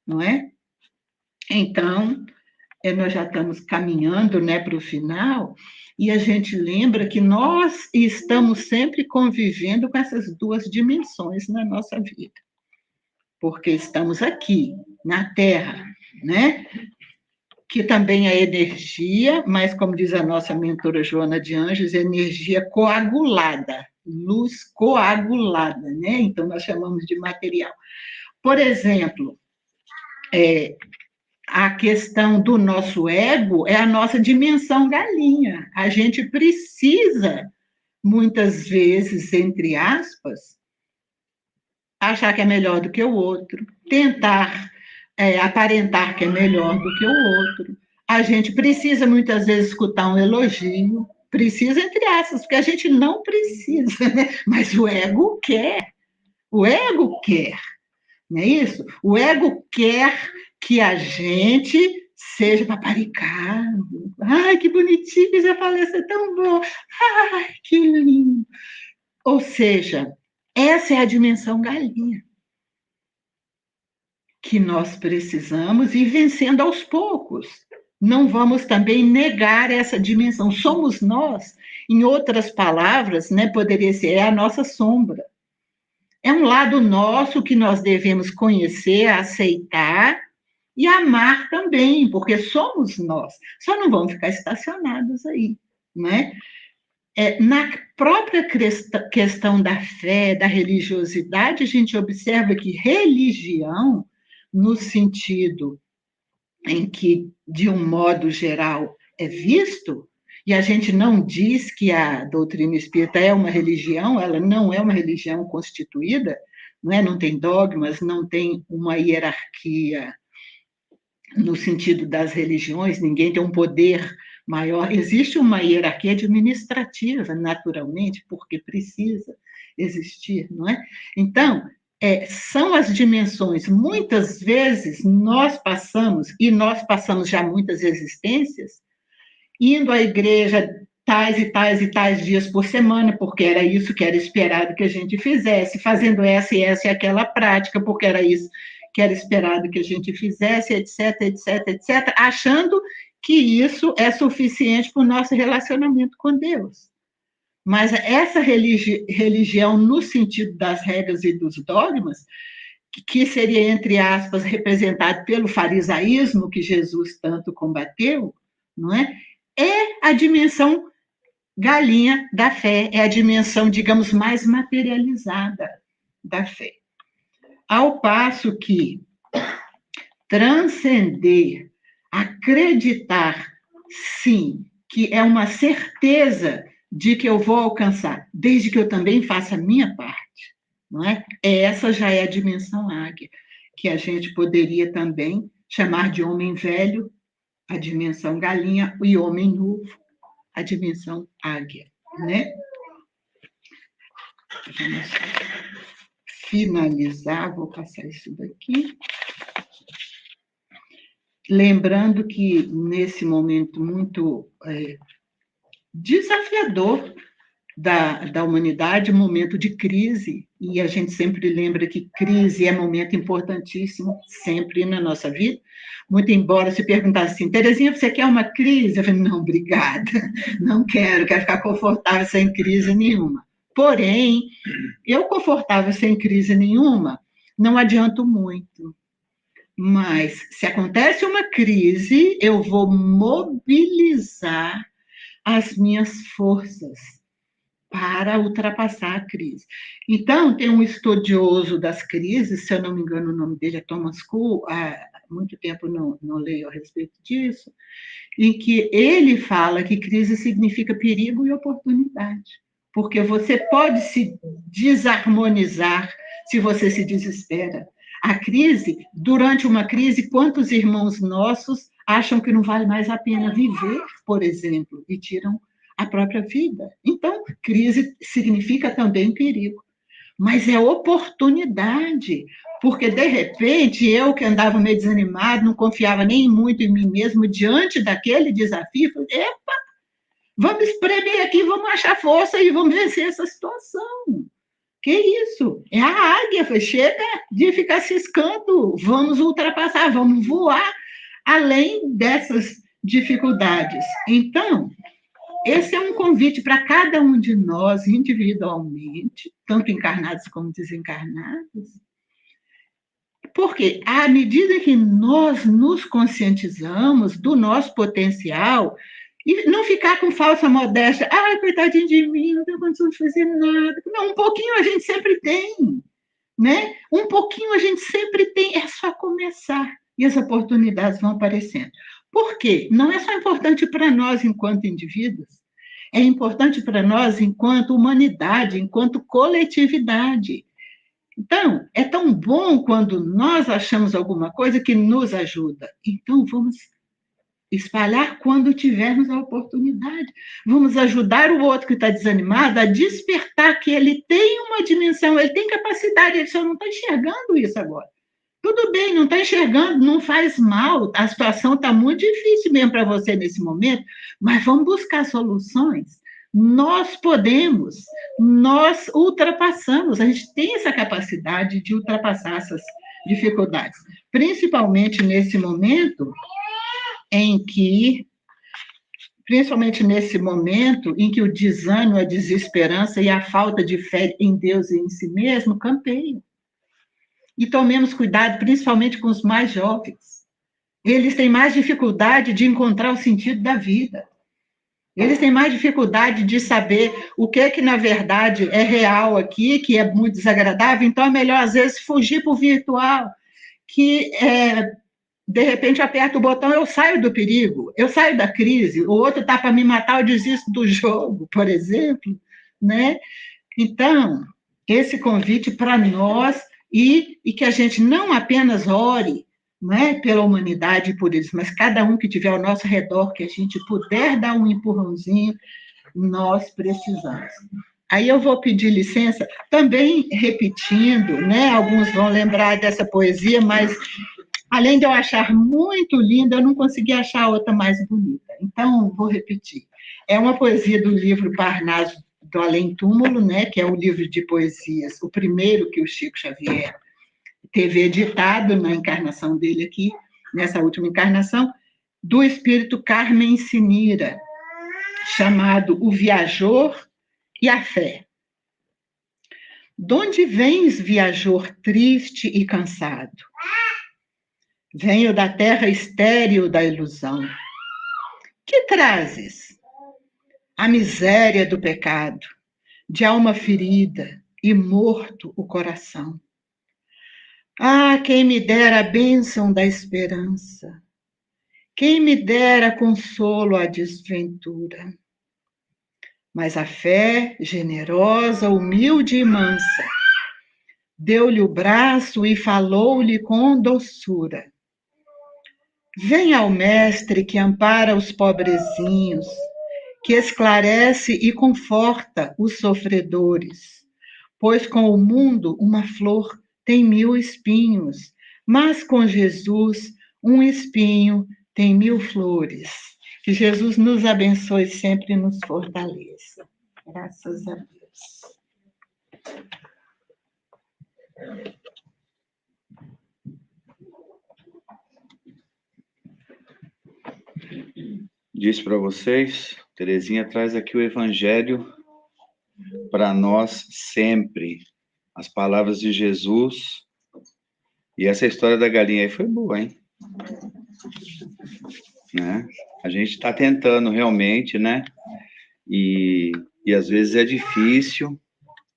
não é? Então, nós já estamos caminhando, né, para o final, e a gente lembra que nós estamos sempre convivendo com essas duas dimensões na nossa vida, porque estamos aqui, na Terra, né? Que também é energia, mas, como diz a nossa mentora Joana de Anjos, energia coagulada, luz coagulada, né? Então, nós chamamos de material. Por exemplo, a questão do nosso ego é a nossa dimensão galinha. A gente precisa, muitas vezes, entre aspas, achar que é melhor do que o outro, tentar aparentar que é melhor do que o outro. A gente precisa, muitas vezes, escutar um elogio, precisa, entre aspas, porque a gente não precisa, né? Mas o ego quer, não é isso? O ego quer que a gente seja paparicado. Ai, que bonitinho que já falei, isso é tão bom. Ai, que lindo. Ou seja, essa é a dimensão galinha que nós precisamos ir vencendo aos poucos. Não vamos também negar essa dimensão. Somos nós, em outras palavras, né, poderia ser, é a nossa sombra. É um lado nosso que nós devemos conhecer, aceitar e amar também, porque somos nós. Só não vamos ficar estacionados aí, né? Na própria questão da fé, da religiosidade, a gente observa que religião, no sentido em que, de um modo geral, é visto, e a gente não diz que a doutrina espírita é uma religião, ela não é uma religião constituída, não tem dogmas, não tem uma hierarquia no sentido das religiões, ninguém tem um poder maior. Existe uma hierarquia administrativa, naturalmente, porque precisa existir, não é? Então, são as dimensões. Muitas vezes nós passamos já muitas existências, indo à igreja tais e tais e tais dias por semana, porque era isso que era esperado que a gente fizesse, fazendo essa e aquela prática, porque era isso que era esperado que a gente fizesse, etc, etc, etc, achando que isso é suficiente para o nosso relacionamento com Deus. Mas essa religião, no sentido das regras e dos dogmas, que seria, entre aspas, representado pelo farisaísmo, que Jesus tanto combateu, não é? É a dimensão galinha da fé, é a dimensão, digamos, mais materializada da fé. Ao passo que transcender, acreditar, sim, que é uma certeza de que eu vou alcançar, desde que eu também faça a minha parte, não é? Essa já é a dimensão águia, que a gente poderia também chamar de homem velho, a dimensão galinha, e homem novo, a dimensão águia, né? Vamos finalizar, vou passar isso daqui. Lembrando que, nesse momento muito desafiador da humanidade, momento de crise, e a gente sempre lembra que crise é momento importantíssimo, sempre na nossa vida, muito embora se perguntasse assim, Terezinha, você quer uma crise? Eu falei, não, obrigada, não quero ficar confortável sem crise nenhuma. Porém, eu confortável sem crise nenhuma, não adianto muito. Mas, se acontece uma crise, eu vou mobilizar as minhas forças para ultrapassar a crise. Então, tem um estudioso das crises, se eu não me engano o nome dele é Thomas Kuhn, há muito tempo não leio a respeito disso, em que ele fala que crise significa perigo e oportunidade, porque você pode se desarmonizar se você se desespera. A crise, durante uma crise, quantos irmãos nossos acham que não vale mais a pena viver, por exemplo, e tiram a própria vida? Então, crise significa também perigo, mas é oportunidade, porque, de repente, eu que andava meio desanimado, não confiava nem muito em mim mesmo, diante daquele desafio, falei, epa, vamos espremer aqui, vamos achar força e vamos vencer essa situação. Que isso? É a águia, chega de ficar ciscando, vamos ultrapassar, vamos voar além dessas dificuldades. Então, esse é um convite para cada um de nós, individualmente, tanto encarnados como desencarnados, porque à medida que nós nos conscientizamos do nosso potencial, e não ficar com falsa modéstia, ai, coitadinho de mim, não tenho condição de fazer nada. Não, um pouquinho a gente sempre tem, né? Um pouquinho a gente sempre tem, é só começar, e as oportunidades vão aparecendo. Por quê? Não é só importante para nós enquanto indivíduos, é importante para nós enquanto humanidade, enquanto coletividade. Então, é tão bom quando nós achamos alguma coisa que nos ajuda. Então, vamos espalhar quando tivermos a oportunidade. Vamos ajudar o outro que está desanimado a despertar que ele tem uma dimensão, ele tem capacidade, ele só não está enxergando isso agora. Tudo bem, não está enxergando, não faz mal, a situação está muito difícil mesmo para você nesse momento, mas vamos buscar soluções. Nós podemos, nós ultrapassamos, a gente tem essa capacidade de ultrapassar essas dificuldades, principalmente nesse momento em que o desânimo, a desesperança e a falta de fé em Deus e em si mesmo campeiam. E tomemos cuidado, principalmente com os mais jovens. Eles têm mais dificuldade de encontrar o sentido da vida. Eles têm mais dificuldade de saber o que na verdade é real aqui, que é muito desagradável, então é melhor, às vezes, fugir para o virtual, que de repente aperto o botão, eu saio do perigo, eu saio da crise, o outro está para me matar, eu desisto do jogo, por exemplo, né? Então, esse convite para nós, e que a gente não apenas ore, né, pela humanidade e por eles, mas cada um que tiver ao nosso redor, que a gente puder dar um empurrãozinho, nós precisamos. Aí eu vou pedir licença, também repetindo, né? Alguns vão lembrar dessa poesia, mas além de eu achar muito linda, eu não consegui achar outra mais bonita. Então, vou repetir. É uma poesia do livro Parnaso do Além Túmulo, né, que é o livro de poesias, o primeiro que o Chico Xavier teve editado na encarnação dele aqui, nessa última encarnação, do espírito Carmen Sinira, chamado O Viajor e a Fé. Donde vens, viajor triste e cansado? Venho da terra estéril da ilusão. Que trazes? A miséria do pecado, de alma ferida e morto o coração. Ah, quem me dera a bênção da esperança, quem me dera consolo à desventura. Mas a fé, generosa, humilde e mansa, deu-lhe o braço e falou-lhe com doçura. Vem ao mestre que ampara os pobrezinhos, que esclarece e conforta os sofredores, pois com o mundo uma flor tem 1000 espinhos, mas com Jesus um espinho tem 1000 flores. Que Jesus nos abençoe sempre e nos fortaleça. Graças a Deus. Disse para vocês, Terezinha traz aqui o Evangelho para nós sempre. As palavras de Jesus. E essa história da galinha aí foi boa, hein? Né? A gente está tentando realmente, né? E às vezes é difícil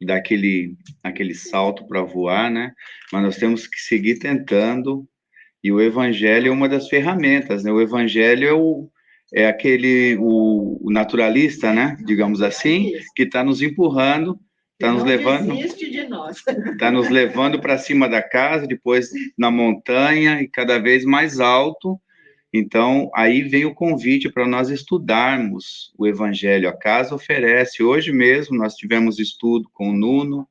dar aquele salto para voar, né? Mas nós temos que seguir tentando. E o Evangelho é uma das ferramentas, né? O Evangelho é o naturalista, né? Digamos assim, que está nos empurrando Está nos levando. Desiste de nós. Está nos levando para cima da casa, depois na montanha e cada vez mais alto. Então, aí vem o convite para nós estudarmos o Evangelho. A casa oferece. Hoje mesmo nós tivemos estudo com o Nuno,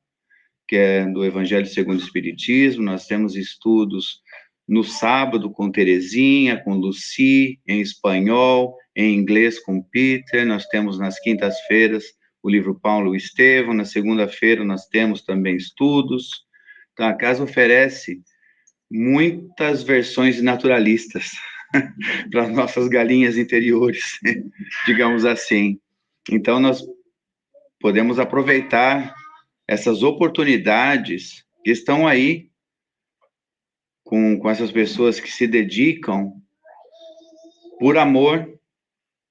que é do Evangelho segundo o Espiritismo. Nós temos estudos no sábado com Terezinha, com Lucy, em espanhol, em inglês com Peter. Nós temos nas quintas-feiras o livro Paulo e Estevão. Na segunda-feira nós temos também estudos. Então, a casa oferece muitas versões naturalistas para as nossas galinhas interiores, digamos assim. Então, nós podemos aproveitar essas oportunidades que estão aí com essas pessoas que se dedicam, por amor,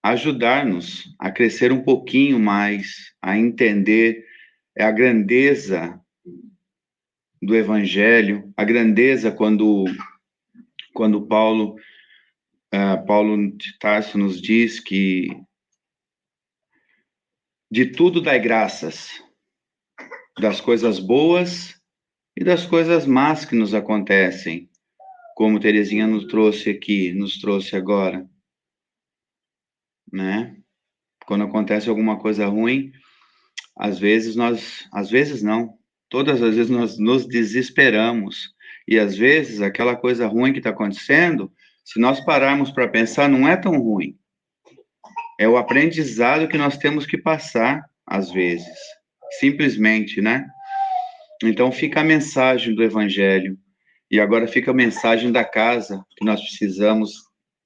a ajudar-nos a crescer um pouquinho mais, a entender a grandeza do Evangelho, a grandeza quando Paulo de Tarso nos diz que de tudo dai graças, das coisas boas e das coisas más que nos acontecem, como Terezinha nos trouxe aqui, nos trouxe agora, né? Quando acontece alguma coisa ruim, às vezes não, todas as vezes nós nos desesperamos, e às vezes aquela coisa ruim que está acontecendo, se nós pararmos para pensar, não é tão ruim. É o aprendizado que nós temos que passar, às vezes. Simplesmente, né? Então fica a mensagem do Evangelho. E agora fica a mensagem da casa, que nós precisamos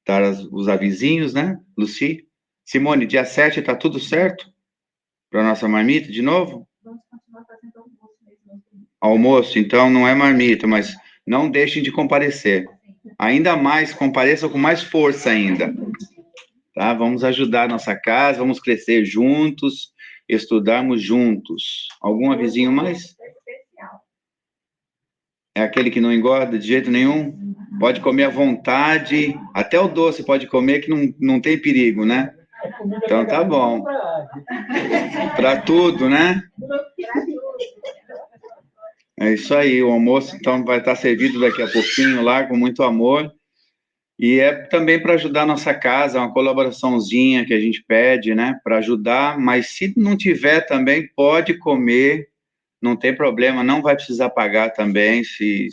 dar os avisinhos, né, Lucy? Simone, dia 7 tá tudo certo? Para nossa marmita, de novo? Vamos continuar fazendo almoço mesmo. Almoço, então não é marmita, mas não deixem de comparecer. Ainda mais, compareçam com mais força ainda. Tá? Vamos ajudar a nossa casa, vamos crescer juntos, estudarmos juntos. Algum avisinho mais? É aquele que não engorda de jeito nenhum? Pode comer à vontade, até o doce pode comer, que não tem perigo, né? Então tá bom. Para tudo, né? É isso aí, o almoço então vai estar servido daqui a pouquinho lá, com muito amor. E é também para ajudar a nossa casa, uma colaboraçãozinha que a gente pede, né? Para ajudar, mas se não tiver também, pode comer, não tem problema, não vai precisar pagar também, se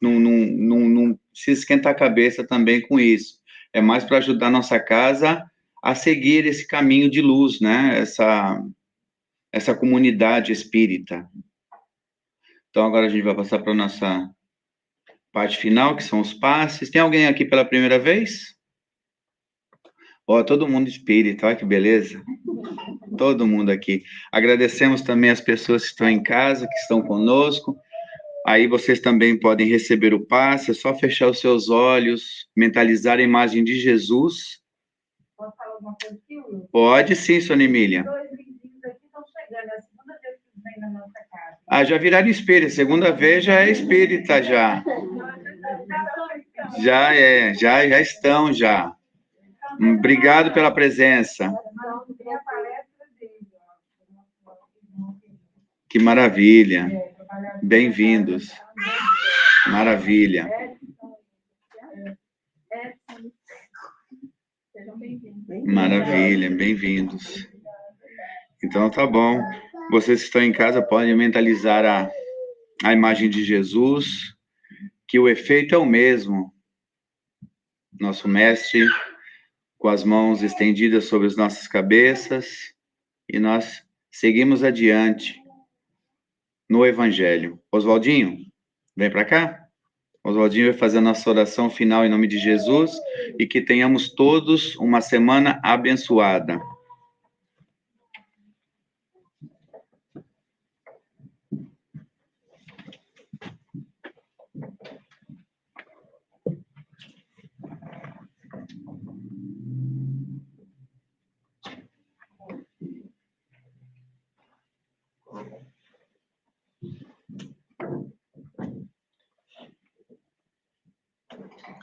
não se esquentar a cabeça também com isso. É mais para ajudar a nossa casa a seguir esse caminho de luz, né? Essa comunidade espírita. Então, agora a gente vai passar para a nossa parte final, que são os passes. Tem alguém aqui pela primeira vez? Ó, todo mundo espírita, olha que beleza. Todo mundo aqui. Agradecemos também as pessoas que estão em casa, que estão conosco. Aí vocês também podem receber o passe, é só fechar os seus olhos, mentalizar a imagem de Jesus. Posso falar alguma coisa aqui, Will? Pode sim, Sônia Emília. Dois vizinhos aqui estão chegando, é a segunda vez que eles vêm na nossa casa. Ah, já viraram espírita, segunda vez já é espírita já. Já estão já. Obrigado pela presença. Que maravilha. Bem-vindos. Maravilha. Maravilha, bem-vindos. Então tá bom. Vocês que estão em casa podem mentalizar a imagem de Jesus, que o efeito é o mesmo. Nosso mestre com as mãos estendidas sobre as nossas cabeças, e nós seguimos adiante no Evangelho. Oswaldinho, vem para cá. Oswaldinho vai fazer a nossa oração final em nome de Jesus, e que tenhamos todos uma semana abençoada.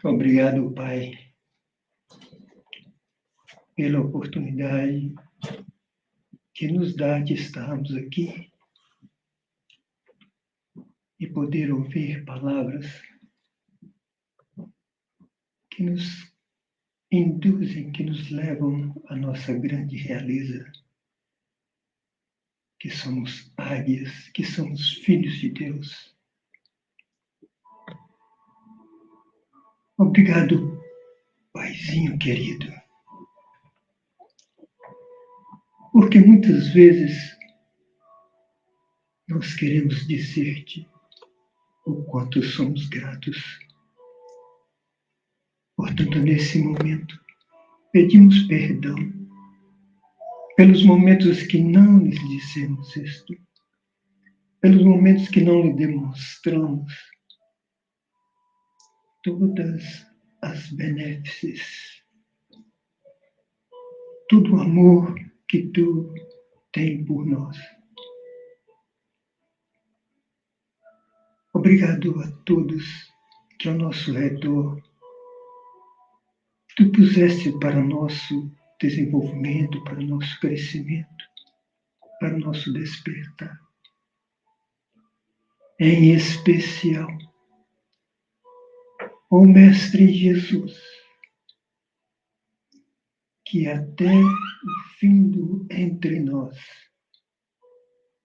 Obrigado, Pai, pela oportunidade que nos dá de estarmos aqui e poder ouvir palavras que nos induzem, que nos levam à nossa grande realeza, que somos águias, que somos filhos de Deus. Obrigado, Paizinho querido, porque muitas vezes nós queremos dizer-te o quanto somos gratos. Portanto, nesse momento, pedimos perdão pelos momentos que não lhes dissemos isto, pelos momentos que não lhe demonstramos todas as benéfices, todo o amor que tu tens por nós. Obrigado a todos que ao nosso redor tu puseste para o nosso desenvolvimento, para o nosso crescimento, para o nosso despertar. Em especial, o Mestre Jesus, que até o fim do entre nós,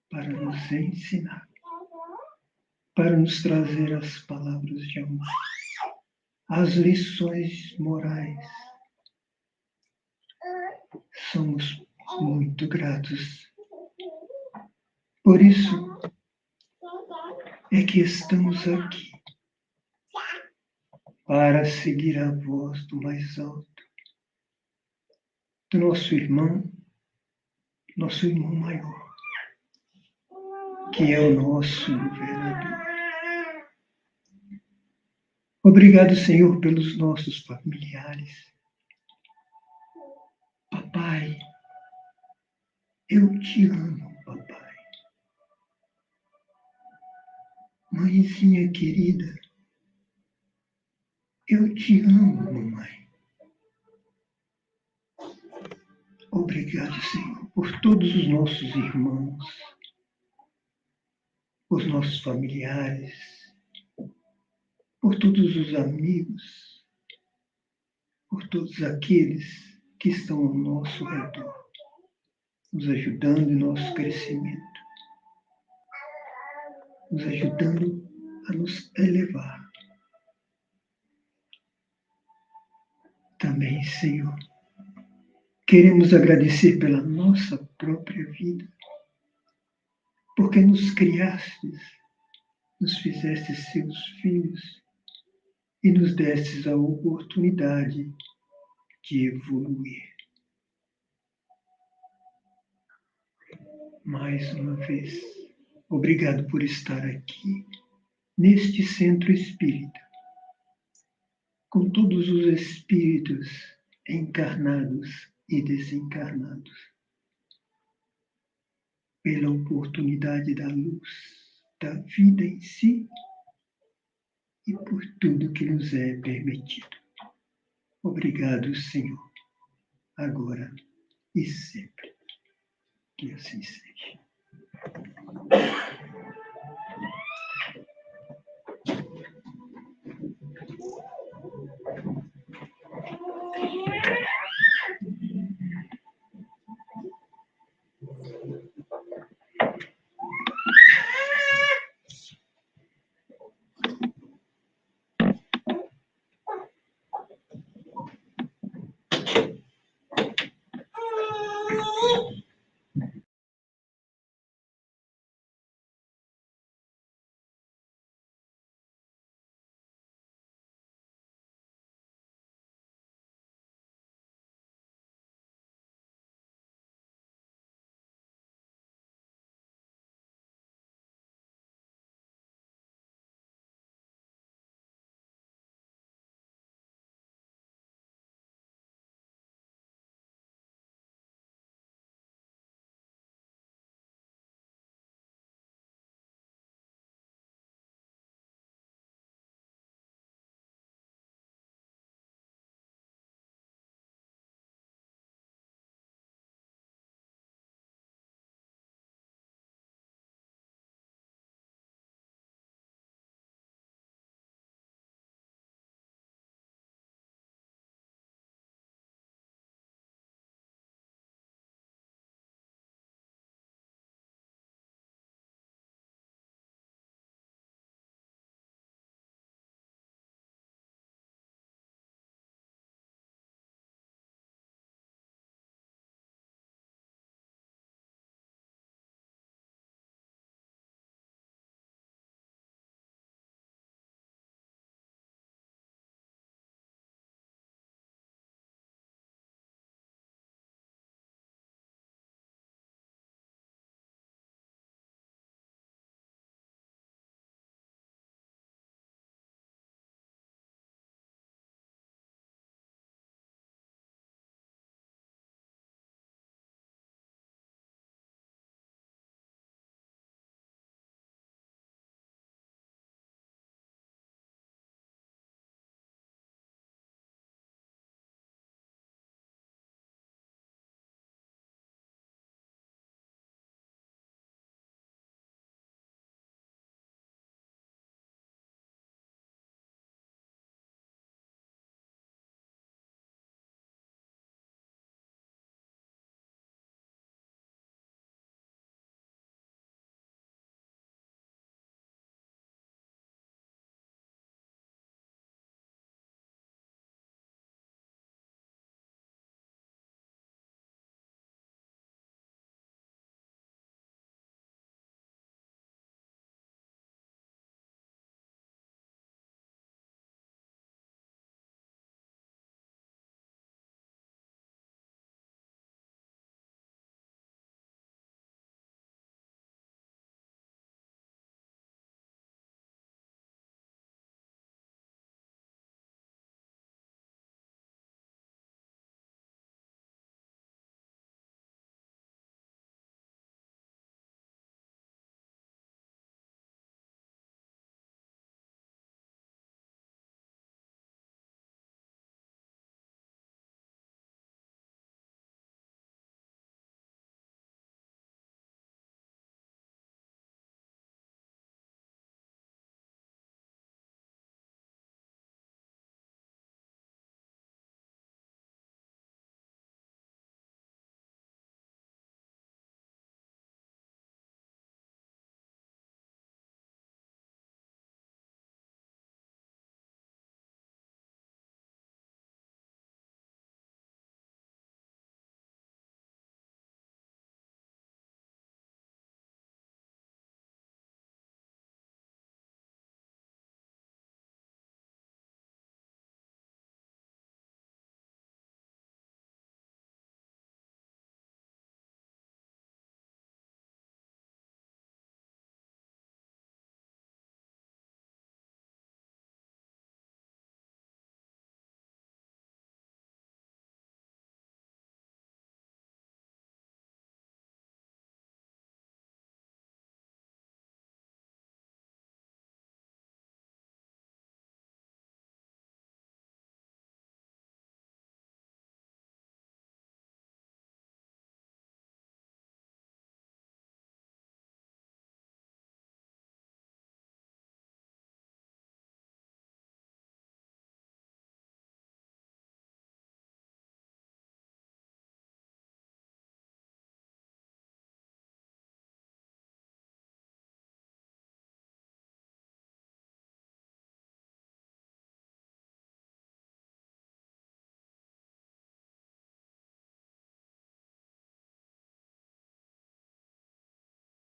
para nos ensinar, para nos trazer as palavras de amor, as lições morais. Somos muito gratos. Por isso é que estamos aqui, para seguir a voz do mais alto, do nosso irmão maior, que é o nosso governador. Obrigado, Senhor, pelos nossos familiares. Papai, eu te amo, papai. Mãezinha querida, eu te amo, mamãe. Obrigado, Senhor, por todos os nossos irmãos, por nossos familiares, por todos os amigos, por todos aqueles que estão ao nosso redor, nos ajudando em nosso crescimento, nos ajudando a nos elevar. Também, Senhor, queremos agradecer pela nossa própria vida, porque nos criastes, nos fizestes seus filhos e nos destes a oportunidade de evoluir. Mais uma vez, obrigado por estar aqui, neste centro espírita, com todos os espíritos encarnados e desencarnados, pela oportunidade da luz, da vida em si e por tudo que nos é permitido. Obrigado, Senhor, agora e sempre. Que assim seja.